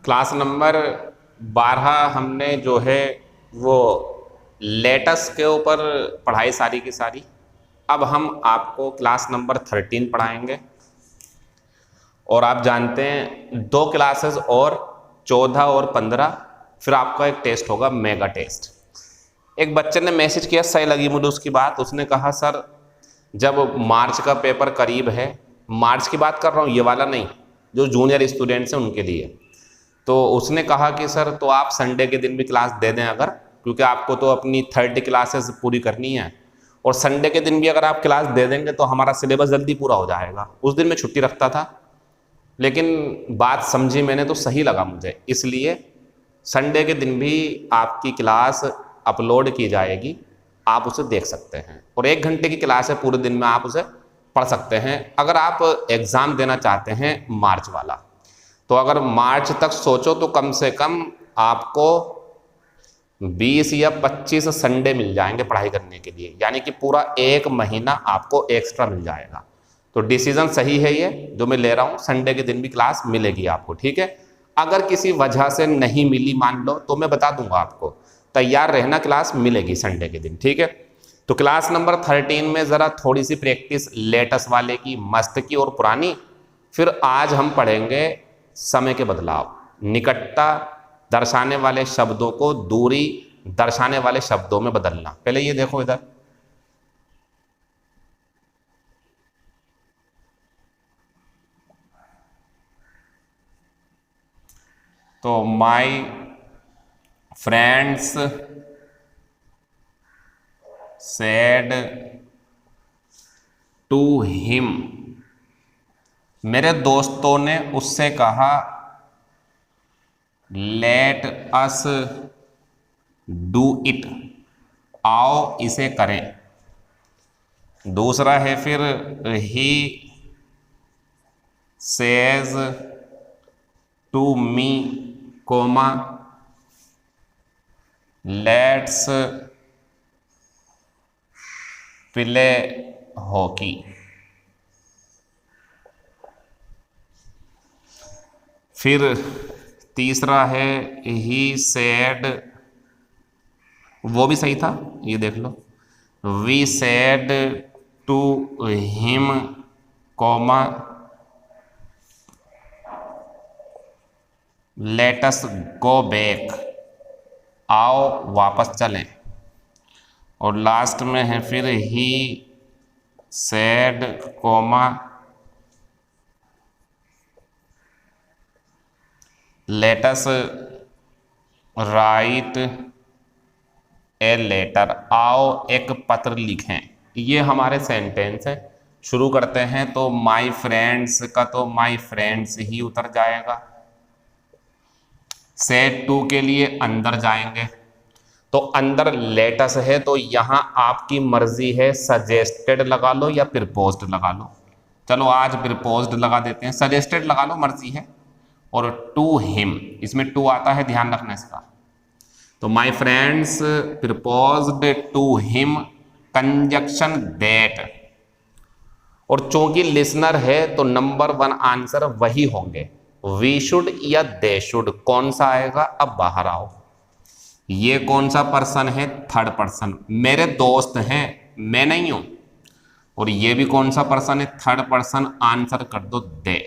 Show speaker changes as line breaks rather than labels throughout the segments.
Class number 12 हमने जो है वो लेटस के ऊपर पढ़ाई सारी की सारी। अब हम आपको क्लास नंबर 13 पढ़ाएंगे और आप जानते हैं 2 क्लासेस और 14 और 15 फिर आपका एक टेस्ट होगा, मेगा टेस्ट। एक बच्चे ने मैसेज किया, सही लगी मुझे उसकी बात। उसने कहा सर जब मार्च का पेपर करीब है, मार्च की बात कर रहा हूँ, ये वाला नहीं, जो जूनियर स्टूडेंट्स हैं उनके लिए। तो उसने कहा कि सर तो आप संडे के दिन भी क्लास दे दें अगर, क्योंकि आपको तो अपनी 30 क्लासेस पूरी करनी है और संडे के दिन भी अगर आप क्लास दे देंगे तो हमारा सिलेबस जल्दी पूरा हो जाएगा। उस दिन मैं छुट्टी रखता था, लेकिन बात समझी मैंने तो सही लगा मुझे, इसलिए संडे के दिन भी आपकी क्लास अपलोड की जाएगी, आप उसे देख सकते हैं। और 1 घंटे की क्लास है, पूरे दिन में आप उसे पढ़ सकते हैं। अगर आप एग्ज़ाम देना चाहते हैं मार्च वाला, तो अगर मार्च तक सोचो तो कम से कम आपको 20 या 25 संडे मिल जाएंगे पढ़ाई करने के लिए, यानी कि पूरा 1 महीना आपको एक्स्ट्रा मिल जाएगा। तो डिसीजन सही है ये जो मैं ले रहा हूँ, संडे के दिन भी क्लास मिलेगी आपको, ठीक है। अगर किसी वजह से नहीं मिली मान लो, तो मैं बता दूंगा आपको, तैयार रहना, क्लास मिलेगी संडे के दिन, ठीक है। तो क्लास नंबर 13 में ज़रा थोड़ी सी प्रैक्टिस लेटेस्ट वाले की, मस्त की और पुरानी। फिर आज हम पढ़ेंगे समय के बदलाव, निकटता दर्शाने वाले शब्दों को दूरी दर्शाने वाले शब्दों में बदलना। पहले ये देखो इधर, तो my friends said to him, मेरे दोस्तों ने उससे कहा, लेट अस डू इट, आओ इसे करें। दूसरा है फिर, he says to me comma let's play hockey. फिर तीसरा है, ही सेड, वो भी सही था, ये देख लो, we said to him comma let's go back, आओ वापस चलें। और लास्ट में है फिर, he said comma let's write a letter, आओ एक पत्र लिखें। ये हमारे सेंटेंस है। शुरू करते हैं, तो माई फ्रेंड्स का तो माई फ्रेंड्स ही उतर जाएगा। सेड टू के लिए अंदर जाएंगे, तो अंदर लेटस है, तो यहां आपकी मर्जी है, सजेस्टेड लगा लो या प्रिपोज्ड लगा लो। चलो आज प्रिपोज्ड लगा देते हैं, सजेस्टेड लगा लो, मर्जी है। और टू हिम, इसमें टू आता है, ध्यान रखना इसका। तो my friends proposed to him conjunction that, और चूंकि लिसनर है तो नंबर 1 आंसर वही होंगे, वी शुड या दे शुड। कौन सा आएगा, अब बाहर आओ। ये कौन सा पर्सन है, 3rd पर्सन, मेरे दोस्त हैं, मैं नहीं हूं। और ये भी कौन सा पर्सन है, 3rd पर्सन, आंसर कर दो दे।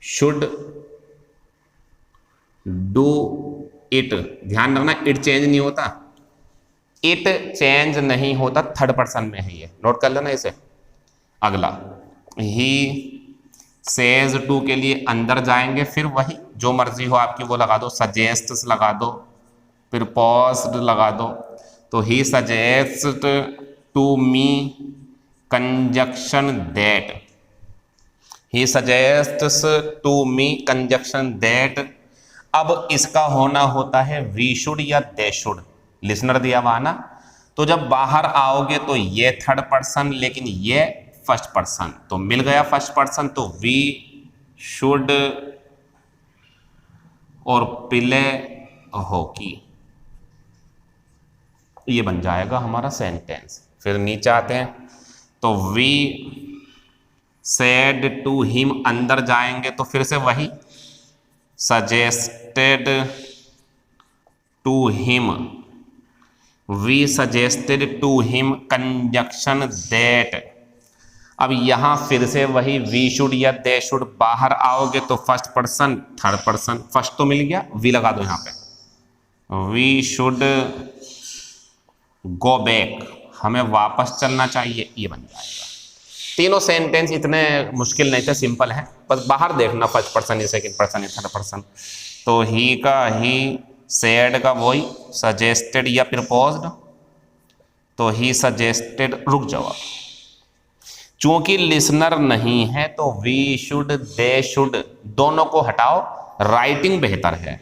शुड डू इट, ध्यान रखना इट चेंज नहीं होता, इट चेंज नहीं होता, 3rd पर्सन में है ये, नोट कर लेना इसे। अगला, ही सेज टू के लिए अंदर जाएंगे, फिर वही जो मर्जी हो आपकी वो लगा दो, सजेस्ट लगा दो, प्रपोज्ड लगा दो। तो he suggest to me conjunction that, he suggests to me conjunction that. अब इसका होना होता है वी शुड या दे शुड, लिसनर दिया हुआ ना। तो जब बाहर आओगे तो ये 3rd पर्सन, लेकिन ये 1st पर्सन, तो मिल गया 1st पर्सन, तो वी शुड और प्ले हॉकी, ये बन जाएगा हमारा सेंटेंस। फिर नीचे आते हैं, तो वी सेड टू हिम, अंदर जाएंगे तो फिर से वही, suggested to him, we suggested to him conjunction that. अब यहां फिर से वही वी शुड या दे शुड, बाहर आओगे तो first person third person, first तो मिल गया, वी लगा दो यहां पे, वी शुड गो बैक, हमें वापस चलना चाहिए, ये बन जाएगा। तीनों सेंटेंस इतने मुश्किल नहीं थे, सिंपल है, बस बाहर देखना फर्स्ट पर्सन या सेकंड पर्सन या थर्ड पर्सन। तो ही का ही, सेड का वही, सजेस्टेड या प्रपोज्ड, तो ही सजेस्टेड, रुक जाओ आप, चूंकि लिसनर नहीं है तो वी शुड दे शुड दोनों को हटाओ, राइटिंग बेहतर है।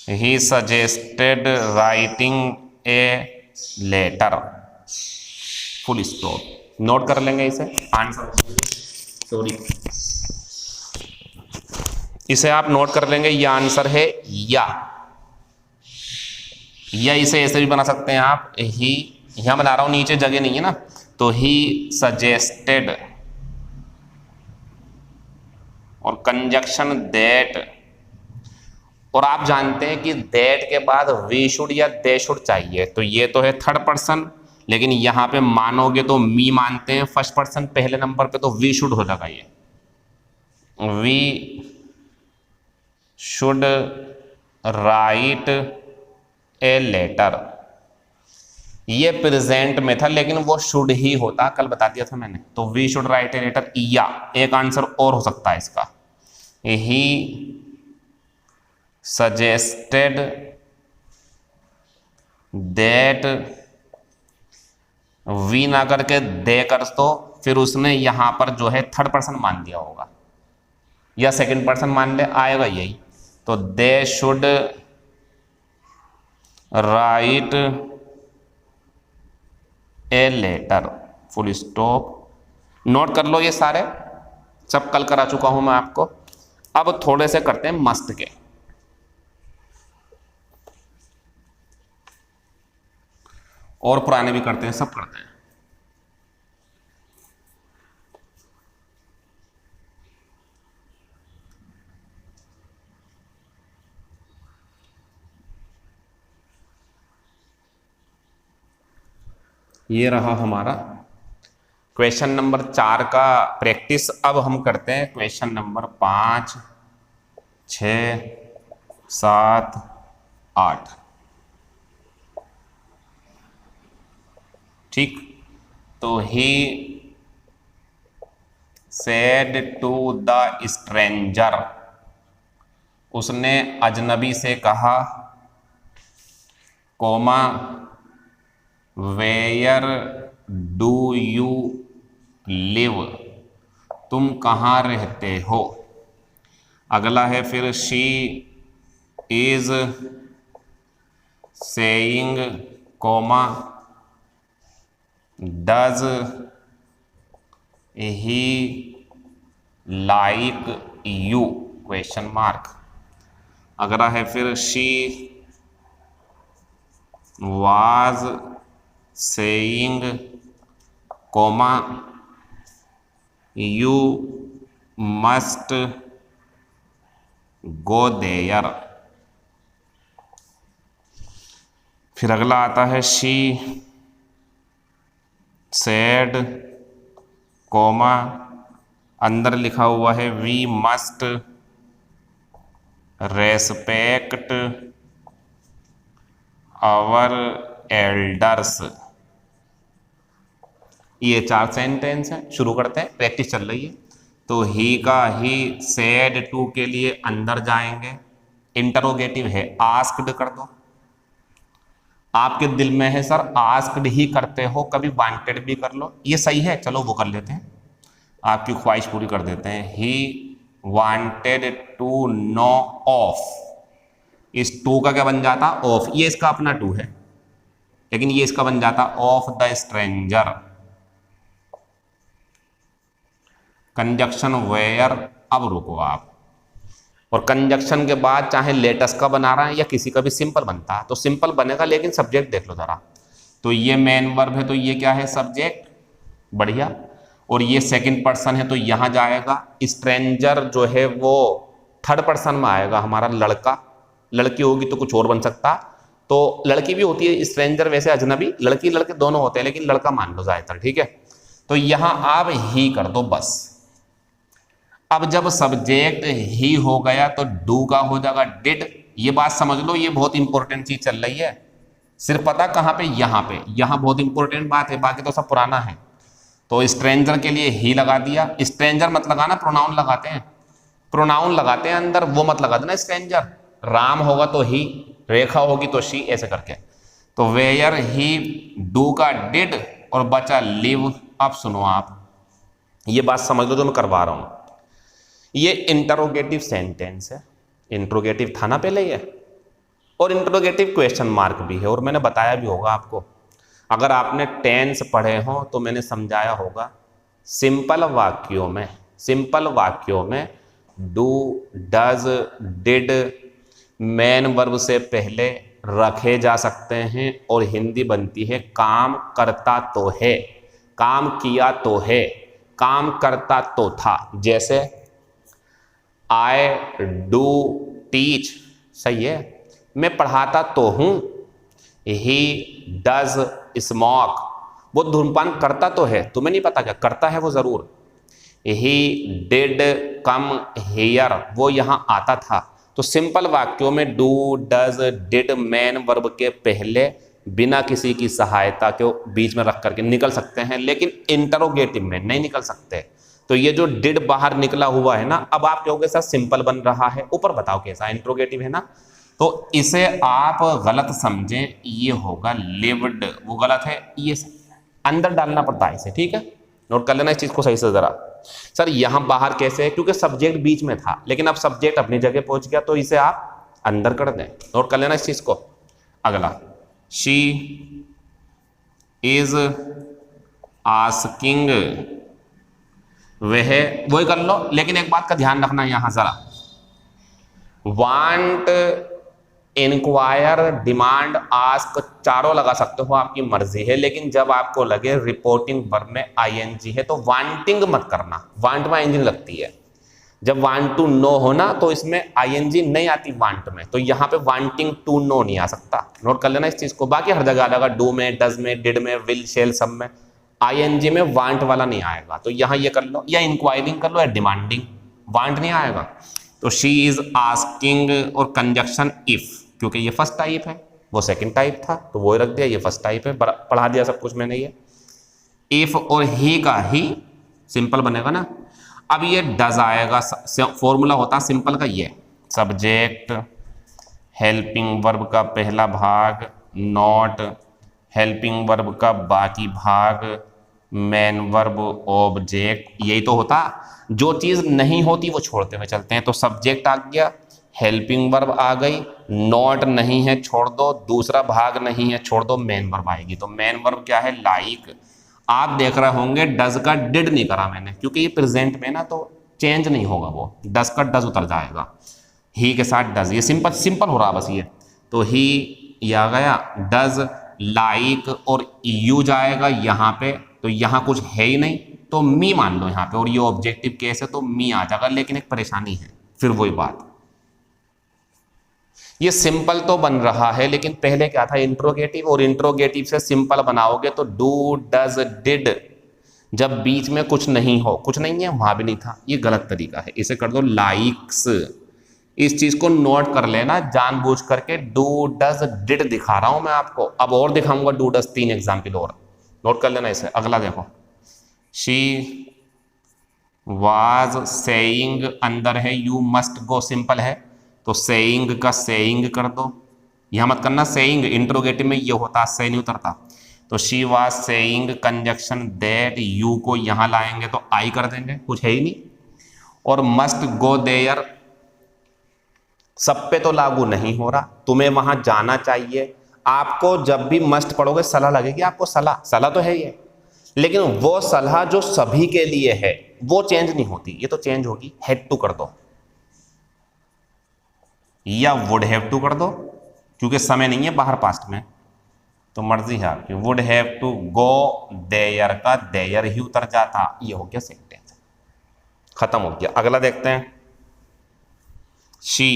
He suggested writing a letter, full stop. Note कर लेंगे इसे, आंसर, सॉरी, इसे आप नोट कर लेंगे, ये आंसर है या इसे ऐसे भी बना सकते हैं आप, ही, यहां बना रहा हूं, नीचे जगह नहीं है ना, तो ही सजेस्टेड और कंजक्शन दैट, और आप जानते हैं कि दैट के बाद वी शुड या दे शुड चाहिए, तो ये तो है थर्ड पर्सन, लेकिन यहां पे मानोगे तो मी मानते हैं फर्स्ट पर्सन पहले नंबर पे, तो वी शुड हो जाएगा, ये we should write a letter, ये प्रेजेंट में था लेकिन वो शुड ही होता, कल बता दिया था मैंने, तो we should write a letter, या एक आंसर और हो सकता है इसका, ही सजेस्टेड दैट, वी ना करके दे कर, तो फिर उसने यहां पर जो है थर्ड पर्सन मान दिया होगा या सेकंड पर्सन मान ले, आएगा यही, तो they should write a letter, full stop. Note कर लो ये सारे, सब कल करा चुका हूं मैं आपको। अब थोड़े से करते हैं मस्ट के, और पुराने भी करते हैं, सब करते हैं। ये रहा हमारा क्वेश्चन नंबर 4 का प्रैक्टिस। अब हम करते हैं क्वेश्चन नंबर 5, 6, 7, 8। ठीक, तो he said to the stranger, उसने अजनबी से कहा, comma where do you live, तुम कहाँ रहते हो। अगला है फिर she is saying, comma does he like you, question mark. अगला है फिर she was saying, comma you must go there. फिर अगला आता है शी सेड, कोमा अंदर लिखा हुआ है we must respect our elders. ये 4 सेंटेंस हैं, शुरू करते हैं, प्रैक्टिस चल रही है। तो ही का ही सेड टू के लिए अंदर जाएंगे, इंटरोगेटिव है, आस्क्ड कर दो। आपके दिल में है सर आस्क्ड ही करते हो, कभी वांटेड भी कर लो, ये सही है, चलो वो कर लेते हैं, आपकी ख्वाहिश पूरी कर देते हैं। He wanted to know of, इस टू का क्या बन जाता, ऑफ, ये इसका अपना टू है, लेकिन ये इसका बन जाता of the stranger. Conjunction where, अब रुको आप, और कंजक्शन के बाद चाहे लेटस का बना रहा है या किसी का भी सिंपल बनता है तो सिंपल बनेगा, लेकिन सब्जेक्ट देख लो जरा। तो ये मेन वर्ब है, तो ये क्या है, सब्जेक्ट, बढ़िया। और ये सेकंड पर्सन है तो यहां जाएगा, स्ट्रेंजर जो है वो थर्ड पर्सन में आएगा हमारा लड़का, लड़की होगी तो कुछ और बन सकता, तो लड़की भी होती है स्ट्रेंजर, वैसे अजनबी, लड़की लड़के दोनों होते हैं, लेकिन लड़का मान लो ज्यादातर, ठीक है। तो यहां आप ही कर दो बस। अब जब सब्जेक्ट ही हो गया तो डू का हो जाएगा डिड। ये बात समझ लो, ये बहुत इंपॉर्टेंट चीज चल रही है। सिर्फ पता कहां पे, यहां पे, यहां बहुत इंपॉर्टेंट बात है, बाकी तो सब पुराना है। तो स्ट्रेंजर के लिए ही लगा दिया, स्ट्रेंजर मत लगाना, प्रोनाउन लगाते हैं, प्रोनाउन लगाते हैं अंदर, वो मत लगा देना स्ट्रेंजर। राम होगा तो ही, रेखा होगी तो शी, ऐसे करके। तो वेयर ही, डू का डिड, और बचा लिव। अब सुनो आप, ये बात समझ लो जो मैं करवा रहा हूं। ये इंटरोगेटिव सेंटेंस है, इंट्रोगेटिव था ना पहले ये, और इंट्रोगेटिव क्वेश्चन मार्क भी है, और मैंने बताया भी होगा आपको। अगर आपने टेंस पढ़े हो तो मैंने समझाया होगा। सिंपल वाक्यों में, सिंपल वाक्यों में do, does, did main verb से पहले रखे जा सकते हैं, और हिंदी बनती है काम करता तो है, काम किया तो है, काम करता तो था। जैसे आई डू टीच, सही है, मैं पढ़ाता तो हूं। ही डज स्मोक, वो धूम्रपान करता तो है, तुम्हें नहीं पता क्या करता है वो जरूर। ही डिड कम हियर, वो यहां आता था। तो सिंपल वाक्यों में do, does, did main verb के पहले बिना किसी की सहायता के बीच में रख करके निकल सकते हैं, लेकिन इंटरोगेटिव में नहीं निकल सकते। तो ये जो डिड बाहर निकला हुआ है ना, अब आप कहोगे सर सिंपल बन रहा है, ऊपर बताओ कैसा, इंट्रोगेटिव है ना, तो इसे आप गलत समझें, ये होगा लिव्ड, वो गलत है, ये अंदर डालना पड़ता है इसे, ठीक है। नोट कर लेना इस चीज को सही से जरा। सर यहां बाहर कैसे है, क्योंकि सब्जेक्ट बीच में था, लेकिन अब सब्जेक्ट अपनी जगह पहुंच गया, तो इसे आप अंदर कर दें। नोट कर लेना इस चीज को। अगला, शी इज आस्किंग, वही कर लो, लेकिन एक बात का ध्यान रखना यहां जरा, वांट, इंक्वायर, डिमांड, आस्क, चारों लगा सकते हो, आपकी मर्जी है, लेकिन जब आपको लगे रिपोर्टिंग वर्ब में आईएनजी है तो वांटिंग मत करना, वांट में आईएनजी लगती है। जब वांट टू नो हो ना तो इसमें आईएनजी नहीं आती वांट में, तो यहां पे वांटिंग टू नो नहीं आ सकता। नोट कर लेना इस चीज को। बाकी हर जगह आएगा, डू में, डज में, डिड में, विल, शेल, सब में आईएनजी में वांट वाला नहीं आएगा। तो यहां ये कर लो, या इंक्वायरिंग कर लो, या डिमांडिंग, वांट नहीं आएगा। तो शी इज आस्किंग और कंजक्शन इफ, क्योंकि ये फर्स्ट टाइप है, वो सेकंड टाइप था, तो वो रख दिया, ये फर्स्ट टाइप है, पढ़ा दिया सब कुछ मैंने ये। इफ और ही का ही सिंपल बनेगा ना। अब ये डज आएगा, फॉर्मूला होता सिंपल का ये, सब्जेक्ट, हेल्पिंग वर्ब का पहला भाग, नॉट, हेल्पिंग वर्ब का बाकी भाग, मेन वर्ब, ऑब्जेक्ट, यही तो होता। जो चीज नहीं होती वो छोड़ते हुए चलते हैं। तो सब्जेक्ट आ गया, हेल्पिंग वर्ब आ गई, नॉट नहीं है छोड़ दो, दूसरा भाग नहीं है छोड़ दो, मेन वर्ब आएगी। तो मेन वर्ब क्या है, लाइक। आप देख रहे होंगे डज का डिड नहीं करा मैंने, क्योंकि ये प्रेजेंट में ना तो चेंज नहीं होगा, वो डज का डज उतर जाएगा, ही के साथ डज, ये सिंपल सिंपल हो रहा बस ये। तो ही ये आ गया, डज, लाइक और यूज आएगा यहाँ पे, तो यहाँ कुछ है ही नहीं, तो मी मान लो यहाँ पे, और ये ऑब्जेक्टिव केस है तो मी आ जाएगा, लेकिन एक परेशानी है, फिर वही बात, ये सिंपल तो बन रहा है, लेकिन पहले क्या था, इंट्रोगेटिव, और इंट्रोगेटिव से सिंपल बनाओगे तो डू, डज, डिड, जब बीच में कुछ नहीं हो, कुछ नहीं है वहां भी नहीं था, ये गलत तरीका है, इसे कर दो लाइक्स। इस चीज को नोट कर लेना जानबूझ करके, डू, डज, डिड दिखा रहा हूं मैं आपको, अब और दिखाऊंगा डू, डज, 3 एग्जाम्पल और, नोट कर लेना इसे। अगला देखो, शी वाज सेइंग, अंदर है यू मस्ट गो, सिंपल है, तो सेइंग का सेइंग कर दो, यहां मत करना सेइंग, इंट्रोगेटिव में ये होता, से नहीं उतरता। तो she was saying conjunction that, you को यहां लाएंगे तो आई कर देंगे, कुछ है ही नहीं। और मस्ट गो देयर, सब पे तो लागू नहीं हो रहा, तुम्हें वहां जाना चाहिए। आपको जब भी मस्ट पढ़ोगे सलाह लगेगी आपको, सलाह, सलाह तो है ये, लेकिन वो सलाह जो सभी के लिए है वो चेंज नहीं होती, ये तो चेंज होगी, हैड टू कर दो या वुड हैव टू कर दो, क्योंकि समय नहीं है बाहर पास्ट में, तो मर्जी है आपकी। Would have to go there का देयर ही उतर जाता, ये हो गया सेंटेंस, खत्म हो गया। अगला देखते हैं, she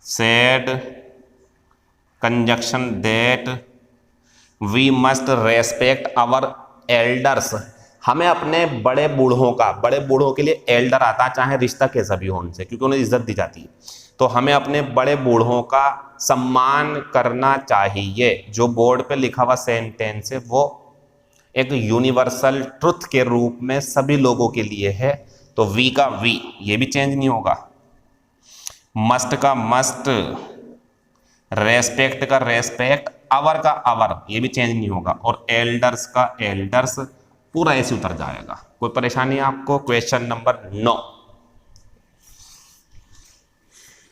said conjunction that we must respect our elders. हमें अपने बड़े बूढ़ों के लिए एल्डर आता है, चाहे रिश्ता कैसा भी हो उनसे, क्योंकि उन्हें इज्जत दी जाती है। तो हमें अपने बड़े बूढ़ों का सम्मान करना चाहिए। जो बोर्ड पे लिखा हुआ सेंटेंस है वो एक यूनिवर्सल ट्रुथ के रूप में सभी लोगों के लिए है। तो वी का वी ये भी चेंज नहीं होगा, मस्ट का मस्ट, रेस्पेक्ट का रेस्पेक्ट, आवर का आवर ये भी चेंज नहीं होगा, और एल्डर्स का एल्डर्स पूरा ऐसे उतर जाएगा। कोई परेशानी है आपको? क्वेश्चन नंबर 9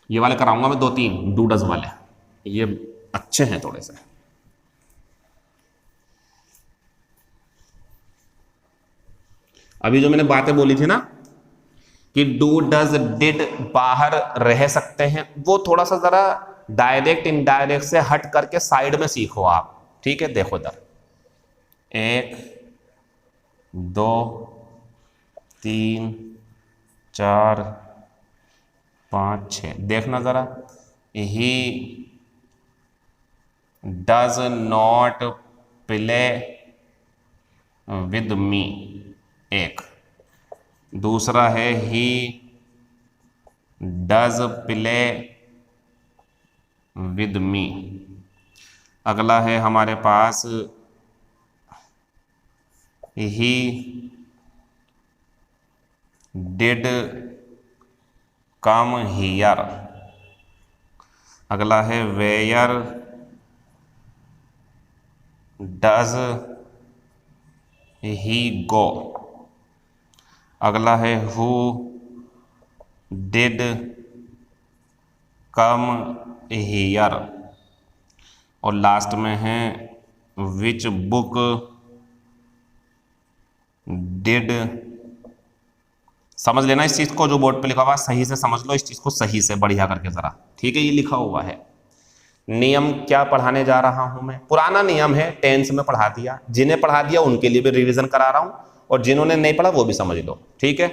ये वाले कराऊंगा मैं, 2-3 डूडस वाले, ये अच्छे हैं थोड़े से। अभी जो मैंने बातें बोली थी ना कि डू डज डिड बाहर रह सकते हैं, वो थोड़ा सा जरा डायरेक्ट इनडायरेक्ट से हट करके साइड में सीखो आप, ठीक है? देखो इधर 1 2 3 4 5 6 देखना जरा। He does not play with me, एक। दूसरा है he does play with me. अगला है हमारे पास ही डिड कम हियर। अगला है वेयर डज ही गो। अगला है हु डिड कम हियर। और लास्ट में है विच बुक डिड। समझ लेना इस चीज को, जो बोर्ड पे लिखा हुआ सही से समझ लो इस चीज को, सही से बढ़िया करके जरा, ठीक है? ये लिखा हुआ है। नियम क्या पढ़ाने जा रहा हूं मैं? पुराना नियम है, टेंस में पढ़ा दिया। जिन्हें पढ़ा दिया उनके लिए भी रिवीजन करा रहा हूं, और जिन्होंने नहीं पढ़ा वो भी समझ लो, ठीक है?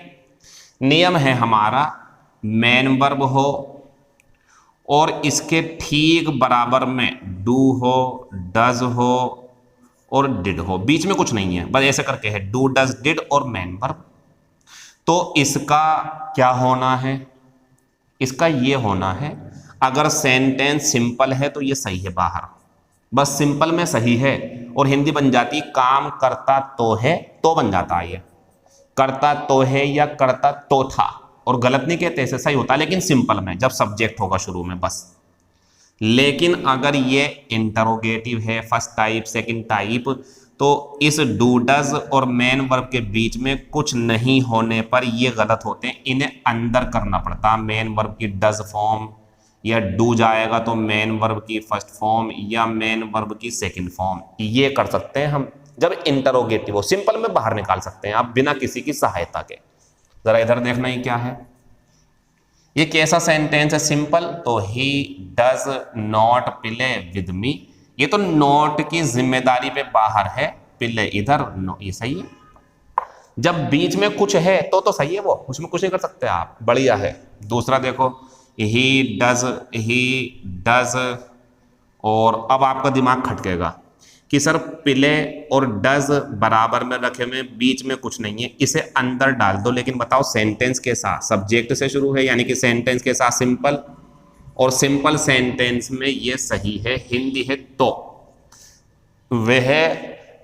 नियम है हमारा मेन वर्ब हो और इसके ठीक बराबर में डू हो, डज हो और डिड हो, बीच में कुछ नहीं है, बस ऐसे करके है डू डज डिड और मेन वर्ब। तो इसका क्या होना है? इसका ये होना है, अगर सेंटेंस सिंपल है तो ये सही है बाहर, बस सिंपल में सही है, और हिंदी बन जाती काम करता तो है, तो बन जाता है ये करता तो है या करता तो था, और गलत नहीं कहते, ऐसे सही होता है लेकिन सिंपल में जब सब्जेक्ट होगा शुरू में बस। लेकिन अगर ये इंटरोगेटिव है, फर्स्ट टाइप सेकंड टाइप, तो इस डू डज और मेन वर्ब के बीच में कुछ नहीं होने पर ये गलत होते हैं, इन्हें अंदर करना पड़ता। मेन वर्ब की डज फॉर्म, या डू जाएगा तो मेन वर्ब की फर्स्ट फॉर्म या मेन वर्ब की सेकंड फॉर्म, ये कर सकते हैं हम जब इंटरोगेटिव हो। सिंपल में बाहर निकाल सकते हैं आप बिना किसी की सहायता के। जरा इधर देखना ही क्या है, ये कैसा सेंटेंस है? सिंपल। तो he does not play with me, ये तो नॉट की जिम्मेदारी पे बाहर है, प्ले इधर नो, ये सही है। जब बीच में कुछ है तो सही है, वो उसमें कुछ नहीं कर सकते आप, बढ़िया है। दूसरा देखो ही डज, और अब आपका दिमाग खटकेगा कि सर प्ले और डज बराबर में रखे हुए, बीच में कुछ नहीं है, इसे अंदर डाल दो। लेकिन बताओ सेंटेंस के साथ, सब्जेक्ट से शुरू है यानी कि सेंटेंस के साथ सिंपल, और सिंपल सेंटेंस में ये सही है, हिंदी है तो। वह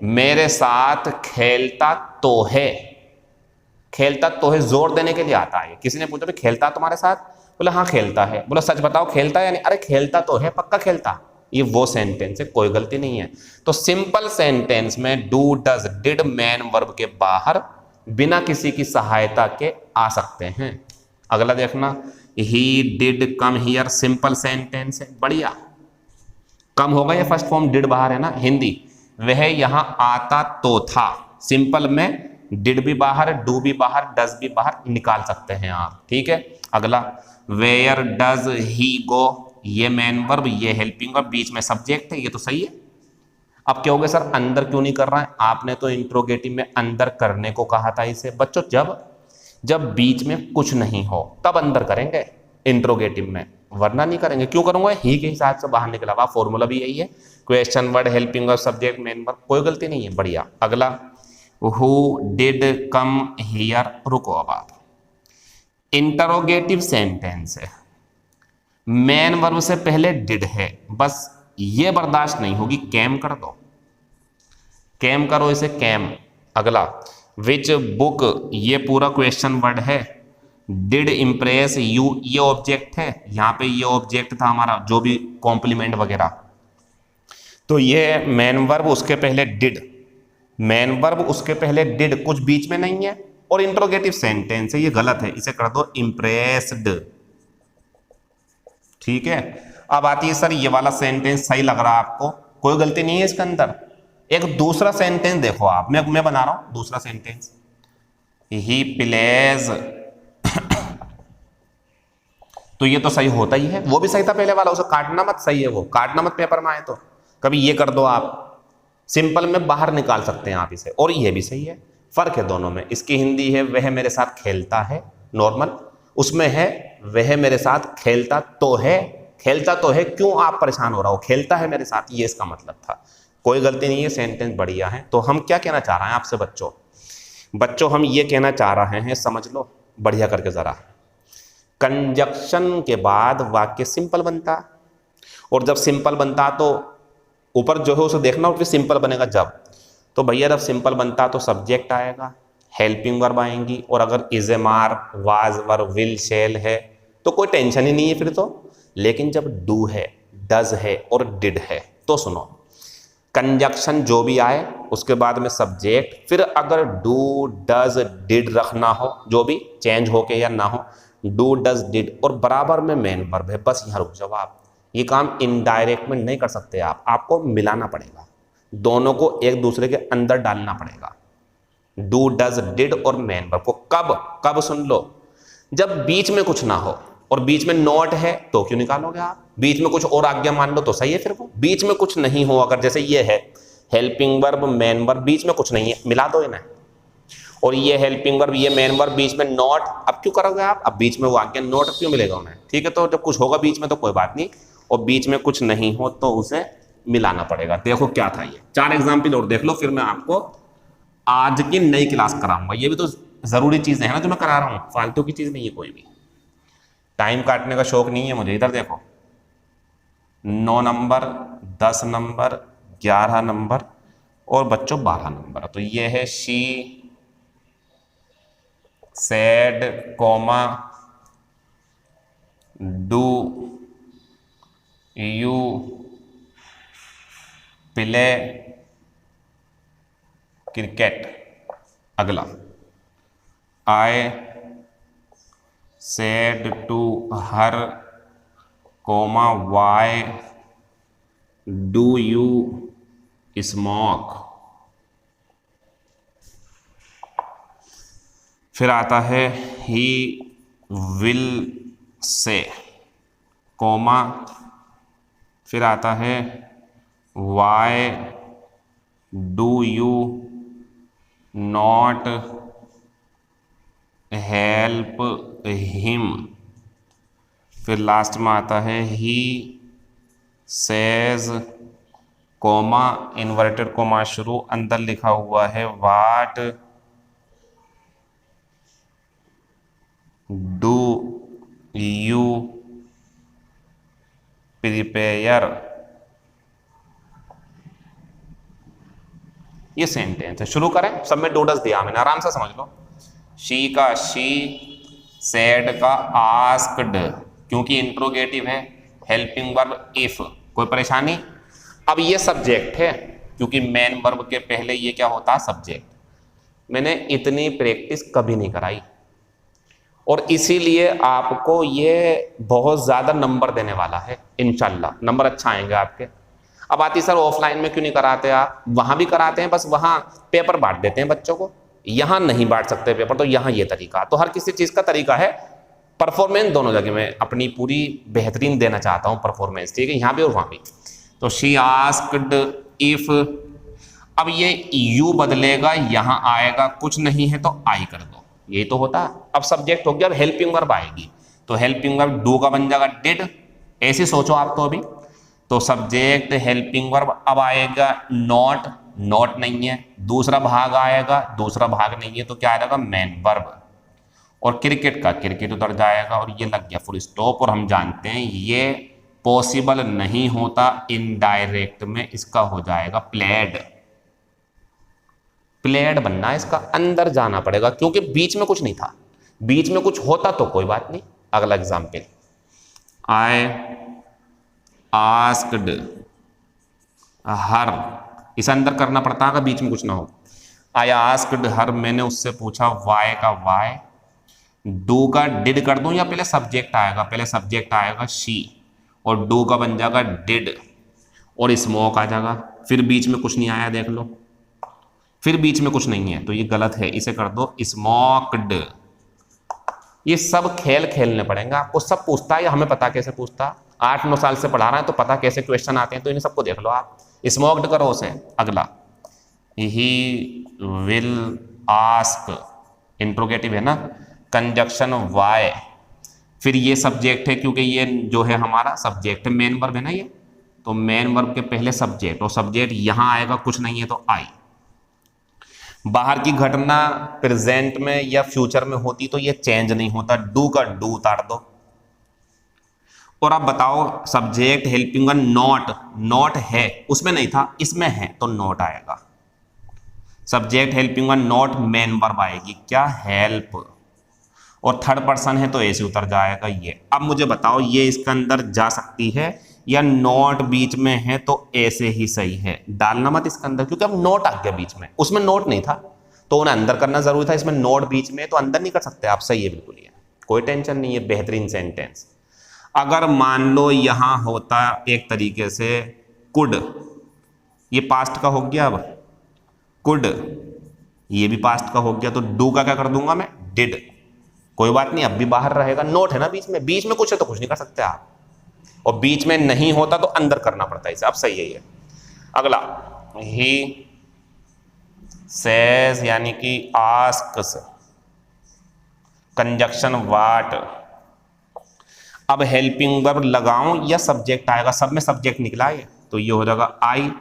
मेरे साथ खेलता तो है, खेलता तो है जोर देने के लिए आता है। किसी ने पूछा भी खेलता तुम्हारे साथ? बोला हाँ खेलता है। बोला सच बताओ खेलता है यानी? अरे खेलता तो है, पक्का खेलता। ये वो सेंटेंस है, कोई गलती नहीं है। तो सिंपल सेंटेंस में do does did main verb के बाहर बिना किसी की सहायता के आ सकते हैं। अगला देखना, he did come here, simple sentence है, बढ़िया। कम होगा या फर्स्ट फॉर्म डिड बाहर है ना, हिंदी। वह यहां आता तो था, सिंपल में डिड भी बाहर, डू भी बाहर, डज भी बाहर, निकाल सकते हैं आप, ठीक है। अगला वेयर डज ही गो, ये मेन वर्ब, ये हेल्पिंग वर्ब, बीच में सब्जेक्ट है, ये तो सही है। अब क्या हो गया सर अंदर क्यों नहीं कर रहा है? आपने तो इंट्रोगेटिव में अंदर करने को कहा था इसे। बच्चों जब बीच में कुछ नहीं हो तब अंदर करेंगे, इंट्रोगेटिव में, वरना नहीं करेंगे। क्यों करूंगा, ही के हिसाब से बाहर निकला हुआ, फॉर्मूला भी यही है, question word helping verb subject main verb, कोई गलती नहीं है, बढ़िया। अगला, हु डिड कम हियर, रुको अब आप, इंटरोगेटिव सेंटेंस है, मेन वर्ब से पहले डिड है, बस ये बर्दाश्त नहीं होगी, कैम कर दो, कैम करो इसे, कैम। अगला, विच बुक, ये पूरा क्वेश्चन वर्ड है, डिड इम्प्रेस यू, ये ऑब्जेक्ट है, यहां पे ये ऑब्जेक्ट था हमारा जो भी कॉम्प्लीमेंट वगैरह, तो ये मेन वर्ब उसके पहले डिड, मेन वर्ब उसके पहले डिड, कुछ बीच में नहीं है, और इंट्रोगेटिव सेंटेंस है, ये गलत है, इसे कर दो इम्प्रेस्ड, ठीक है। अब आती है सर ये वाला सेंटेंस सही लग रहा है आपको, कोई गलती नहीं है इसके अंदर। एक दूसरा सेंटेंस देखो आप, मैं बना रहा हूं दूसरा सेंटेंस, ही प्लेज, तो ये तो सही होता ही है, वो भी सही था पहले वाला, उसे काटना मत, सही है वो, काटना मत पेपर में आए तो, कभी ये कर दो आप, सिंपल में बाहर निकाल सकते हैं आप इसे, और ये भी सही है, फर्क है दोनों में। इसकी हिंदी है वह मेरे साथ खेलता है, नॉर्मल, उसमें है वह मेरे साथ खेलता तो है, खेलता तो है, क्यों आप परेशान हो रहा हो, खेलता है मेरे साथ, ये इसका मतलब था, कोई गलती नहीं है, सेंटेंस बढ़िया है। तो हम क्या कहना चाह रहे हैं आपसे बच्चों, हम ये कहना चाह रहे हैं, समझ लो बढ़िया करके जरा, कंजक्शन के बाद वाक्य सिंपल बनता, और जब सिंपल बनता तो ऊपर जो है उसे देखना, और फिर सिंपल बनेगा जब, तो भैया जब सिंपल बनता तो सब्जेक्ट आएगा, हेल्पिंग वर्ब आएंगी, और अगर इज ए मार, वाज वर्ब, विल, शेल है तो कोई टेंशन ही नहीं है फिर तो। लेकिन जब डू है, डज है और डिड है, तो सुनो, कंजक्शन जो भी आए उसके बाद में सब्जेक्ट, फिर अगर डू डज डिड रखना हो, जो भी चेंज हो के या ना हो, डू डज डिड, और बराबर में मेन वर्ब है, बस यहाँ रुक जाओ आप, ये काम इनडायरेक्ट में नहीं कर सकते आप, आपको मिलाना पड़ेगा, दोनों को एक दूसरे के अंदर डालना पड़ेगा, डू डज डिड और मेन वर्ब को। कब सुन लो, जब बीच में कुछ ना हो, और बीच में नॉट है तो क्यों निकालोगे आप, बीच में कुछ और आज्ञा मान लो तो सही है, फिर वो बीच में कुछ नहीं हो, अगर जैसे ये है हेल्पिंग वर्ब मेन वर्ब, बीच में कुछ नहीं है, मिला दो इन्हें, और ये हेल्पिंग वर्ब ये मेन वर्ब, बीच में नॉट, अब क्यों करोगे आप, अब बीच में वो आज्ञा नॉट क्यों मिलेगा उन्हें, ठीक है। तो जब कुछ होगा बीच में तो कोई बात नहीं, और बीच में कुछ नहीं हो तो उसे मिलाना पड़ेगा। देखो क्या था ये, 4 एग्जाम्पल और देख लो, फिर मैं आपको आज की नई क्लास कराऊंगा। ये भी तो जरूरी चीजें हैं ना जो मैं करा रहा हूं, फालतू की चीज नहीं है कोई भी, टाइम काटने का शौक नहीं है मुझे। इधर देखो 9 नंबर, 10 नंबर, 11 नंबर और बच्चों 12 नंबर। तो ये है she said comma do you play cricket. अगला, I said to her comma why do you smoke. फिर आता है ही विल से कॉमा, फिर आता है Y do you not help him. फिर लास्ट में आता है he says coma inverted comma शुरू, अंदर लिखा हुआ है व्हाट डू यू प्रिपेयर। ये सेंटेंस है, शुरू करें। सब में डू डज दिया मैंने, आराम से समझ लो। शी का शी, सेड का आस्क्ड, क्योंकि इंट्रोगेटिव है, हेल्पिंग वर्ब इफ, कोई परेशानी। अब ये सब्जेक्ट है, क्योंकि मेन वर्ब के पहले ये क्या होता है, सब्जेक्ट। मैंने इतनी प्रैक्टिस कभी नहीं कराई और इसीलिए आपको ये बहुत ज़्यादा नंबर देने वाला है इंशाल्लाह, नंबर अच्छा आएंगे आपके। अब आती सर ऑफलाइन में क्यों नहीं कराते आप? वहाँ भी कराते हैं, बस वहाँ पेपर बांट देते हैं बच्चों को, यहाँ नहीं बांट सकते पेपर, तो यहाँ ये तरीका। तो हर किसी चीज़ का तरीका है। परफॉर्मेंस दोनों जगह में अपनी पूरी बेहतरीन देना चाहता हूँ परफॉर्मेंस, ठीक है, यहाँ भी और वहाँ भी। तो शी आस्क्ड इफ, अब ये यू बदलेगा, यहाँ आएगा, कुछ नहीं है तो आई कर दो, यही तो होता है। अब सब्जेक्ट हो गया, अब हेल्पिंग वर्ब आएगी, तो हेल्पिंग वर्ब डू का बन जाएगा डिड, ऐसे सोचो आप तो अभी। तो सब्जेक्ट हेल्पिंग वर्ब अब आएगा नॉट, नॉट नहीं है, दूसरा भाग आएगा, दूसरा भाग नहीं है, तो क्या आएगा मेन वर्ब, और क्रिकेट का क्रिकेट उतर जाएगा और ये लग गया फुल स्टॉप। और हम जानते हैं ये पॉसिबल नहीं होता इनडायरेक्ट में, इसका हो जाएगा प्लेड, प्लेड बनना है इसका, अंदर जाना पड़ेगा क्योंकि बीच में कुछ नहीं था, बीच में कुछ होता तो कोई बात नहीं। अगला एग्जाम्पल, आई आस्क्ड हर, इसे अंदर करना पड़ता है बीच में कुछ ना हो। आई आस्क्ड हर, मैंने उससे पूछा, वाई का वाई, डू का डिड कर दूं या पहले सब्जेक्ट आएगा, पहले सब्जेक्ट आएगा शी और डू का बन जाएगा डिड और स्मोक आ जाएगा, फिर बीच में कुछ नहीं आया, देख लो फिर बीच में कुछ नहीं है तो ये गलत है, इसे कर दो स्मोक्ड। ये सब खेल खेलने पड़ेंगे आपको, सब पूछता है या हमें पता कैसे पूछता, 8-9 साल से पढ़ा रहे हैं तो पता कैसे क्वेश्चन आते हैं, तो इन्हें सबको देख लो आप। स्मोक्ड करो उसे। अगला, ही विल आस्क, इंट्रोगेटिव है ना, कंजक्शन वाई, फिर ये सब्जेक्ट है क्योंकि ये जो है हमारा सब्जेक्ट है, मेन वर्ब है ना ये, तो मेन वर्ब के पहले सब्जेक्ट, और सब्जेक्ट यहां आएगा, कुछ नहीं है तो आई। बाहर की घटना प्रेजेंट में या फ्यूचर में होती तो ये चेंज नहीं होता, डू का डू उतार दो। और आप बताओ सब्जेक्ट हेल्पिंग नॉट, नॉट है उसमें नहीं था, इसमें है तो नॉट आएगा। Subject helping not main verb आएगी क्या, हेल्प, और थर्ड पर्सन है तो ऐसे उतर जाएगा ये। अब मुझे बताओ ये इसके अंदर जा सकती है या नोट बीच में है तो ऐसे ही सही है, डालना मत इसके अंदर क्योंकि अब नोट आ गया बीच में, उसमें नोट नहीं था तो उन्हें अंदर करना जरूरी था, इसमें नोट बीच में तो अंदर नहीं कर सकते आप, सही है बिल्कुल, ये कोई टेंशन नहीं है, बेहतरीन सेंटेंस। अगर मान लो यहां होता एक तरीके से कुड, ये पास्ट का हो गया, अब कुड ये भी पास्ट का हो गया, तो डू का क्या कर दूंगा मैं, डिड, कोई बात नहीं अब भी बाहर रहेगा, नोट है ना बीच में, बीच में कुछ है तो कुछ नहीं कर सकते आप, और बीच में नहीं होता तो अंदर करना पड़ता है इसे, अब सही है ये। अगला, ही सेज यानी कि आस्क्स, कंजक्शन वाट, अब हेल्पिंग वर्ब लगाऊं या सब्जेक्ट आएगा, सब में सब्जेक्ट निकला है तो ये हो जाएगा आई।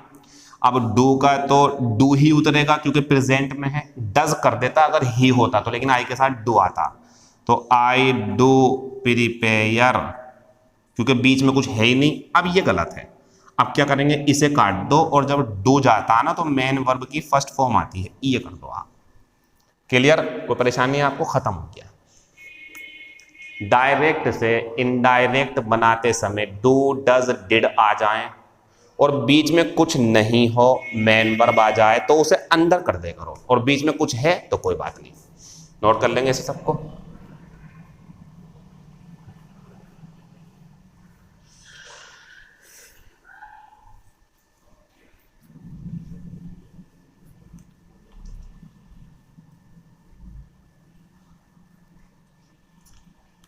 अब डू का तो डू ही उतरेगा क्योंकि प्रेजेंट में है, डज कर देता अगर ही होता तो, लेकिन आई के साथ डू आता, तो आई डू प्रिपेयर, क्योंकि बीच में कुछ है ही नहीं। अब ये गलत है, अब क्या करेंगे, इसे काट दो और जब डू जाता है ना तो मेन वर्ब की फर्स्ट फॉर्म आती है, ये कर दो आप। क्लियर, कोई परेशानी आपको, खत्म हो गया। डायरेक्ट से इनडायरेक्ट बनाते समय डू डज डिड आ जाए और बीच में कुछ नहीं हो, मेन वर्ब आ जाए तो उसे अंदर कर दे करो, और बीच में कुछ है तो कोई बात नहीं, नोट कर लेंगे इसे सबको।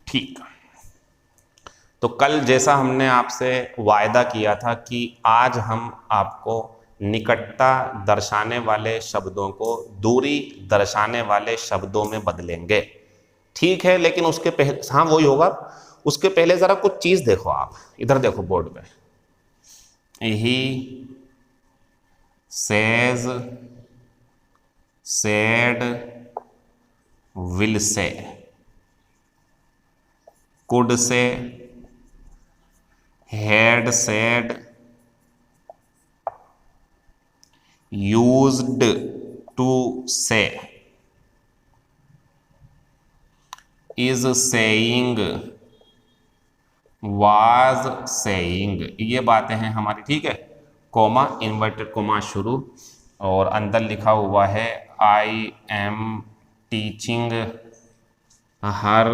ठीक, तो कल जैसा हमने आपसे वायदा किया था कि आज हम आपको निकटता दर्शाने वाले शब्दों को दूरी दर्शाने वाले शब्दों में बदलेंगे, ठीक है, लेकिन उसके पहले, हाँ वही होगा, उसके पहले जरा कुछ चीज देखो आप, इधर देखो बोर्ड पे, he says, said, will say, could say, had said, used to say, is saying, was saying, ये बातें हैं हमारी, ठीक है। कोमा, इन्वर्टेड कोमा शुरू, और अंदर लिखा हुआ है I am teaching her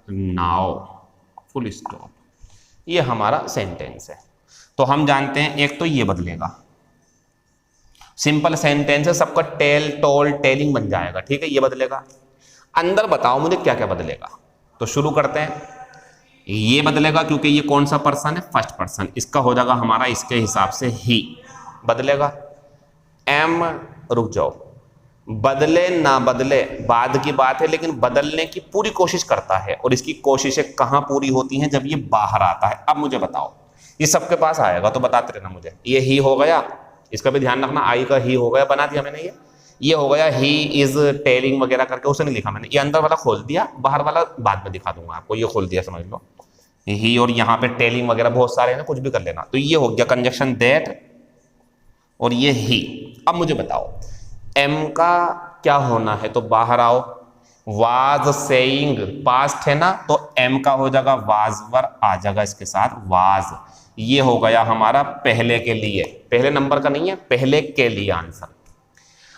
now, full stop, ये हमारा सेंटेंस है। तो हम जानते हैं एक तो ये बदलेगा, सिंपल सेंटेंस है, सबका टेल, टोल, टेलिंग बन जाएगा, ठीक है, ये बदलेगा। अंदर बताओ मुझे क्या क्या बदलेगा, तो शुरू करते हैं। ये बदलेगा क्योंकि ये कौन सा पर्सन है, फर्स्ट पर्सन, इसका हो जाएगा हमारा इसके हिसाब से ही बदलेगा। एम, रुक जाओ, बदले ना बदले बाद की बात है, लेकिन बदलने की पूरी कोशिश करता है, और इसकी कोशिशें कहाँ पूरी होती हैं? जब ये बाहर आता है। अब मुझे बताओ, ये सबके पास आएगा तो बताते रहना मुझे। ये ही हो गया, इसका भी ध्यान रखना, आई का ही हो गया, बना दिया मैंने ये हो गया ही इज टेलिंग वगैरह करके, उसे नहीं लिखा मैंने। ये अंदर वाला खोल दिया, बाहर वाला बाद में दिखा दूंगा आपको। ये खोल दिया, समझ लो ही, और यहाँ पे टेलिंग वगैरह बहुत सारे हैं ना, कुछ भी कर लेना। तो ये हो गया कंजक्शन दैट, और ये ही। अब मुझे बताओ एम का क्या होना है, तो बाहर आओ। वाज सेइंग पास्ट है ना, तो एम का हो जाएगा वाज वर, आ जाएगा इसके साथ वाज। ये हो गया हमारा पहले के लिए, पहले नंबर का नहीं है, पहले के लिए आंसर।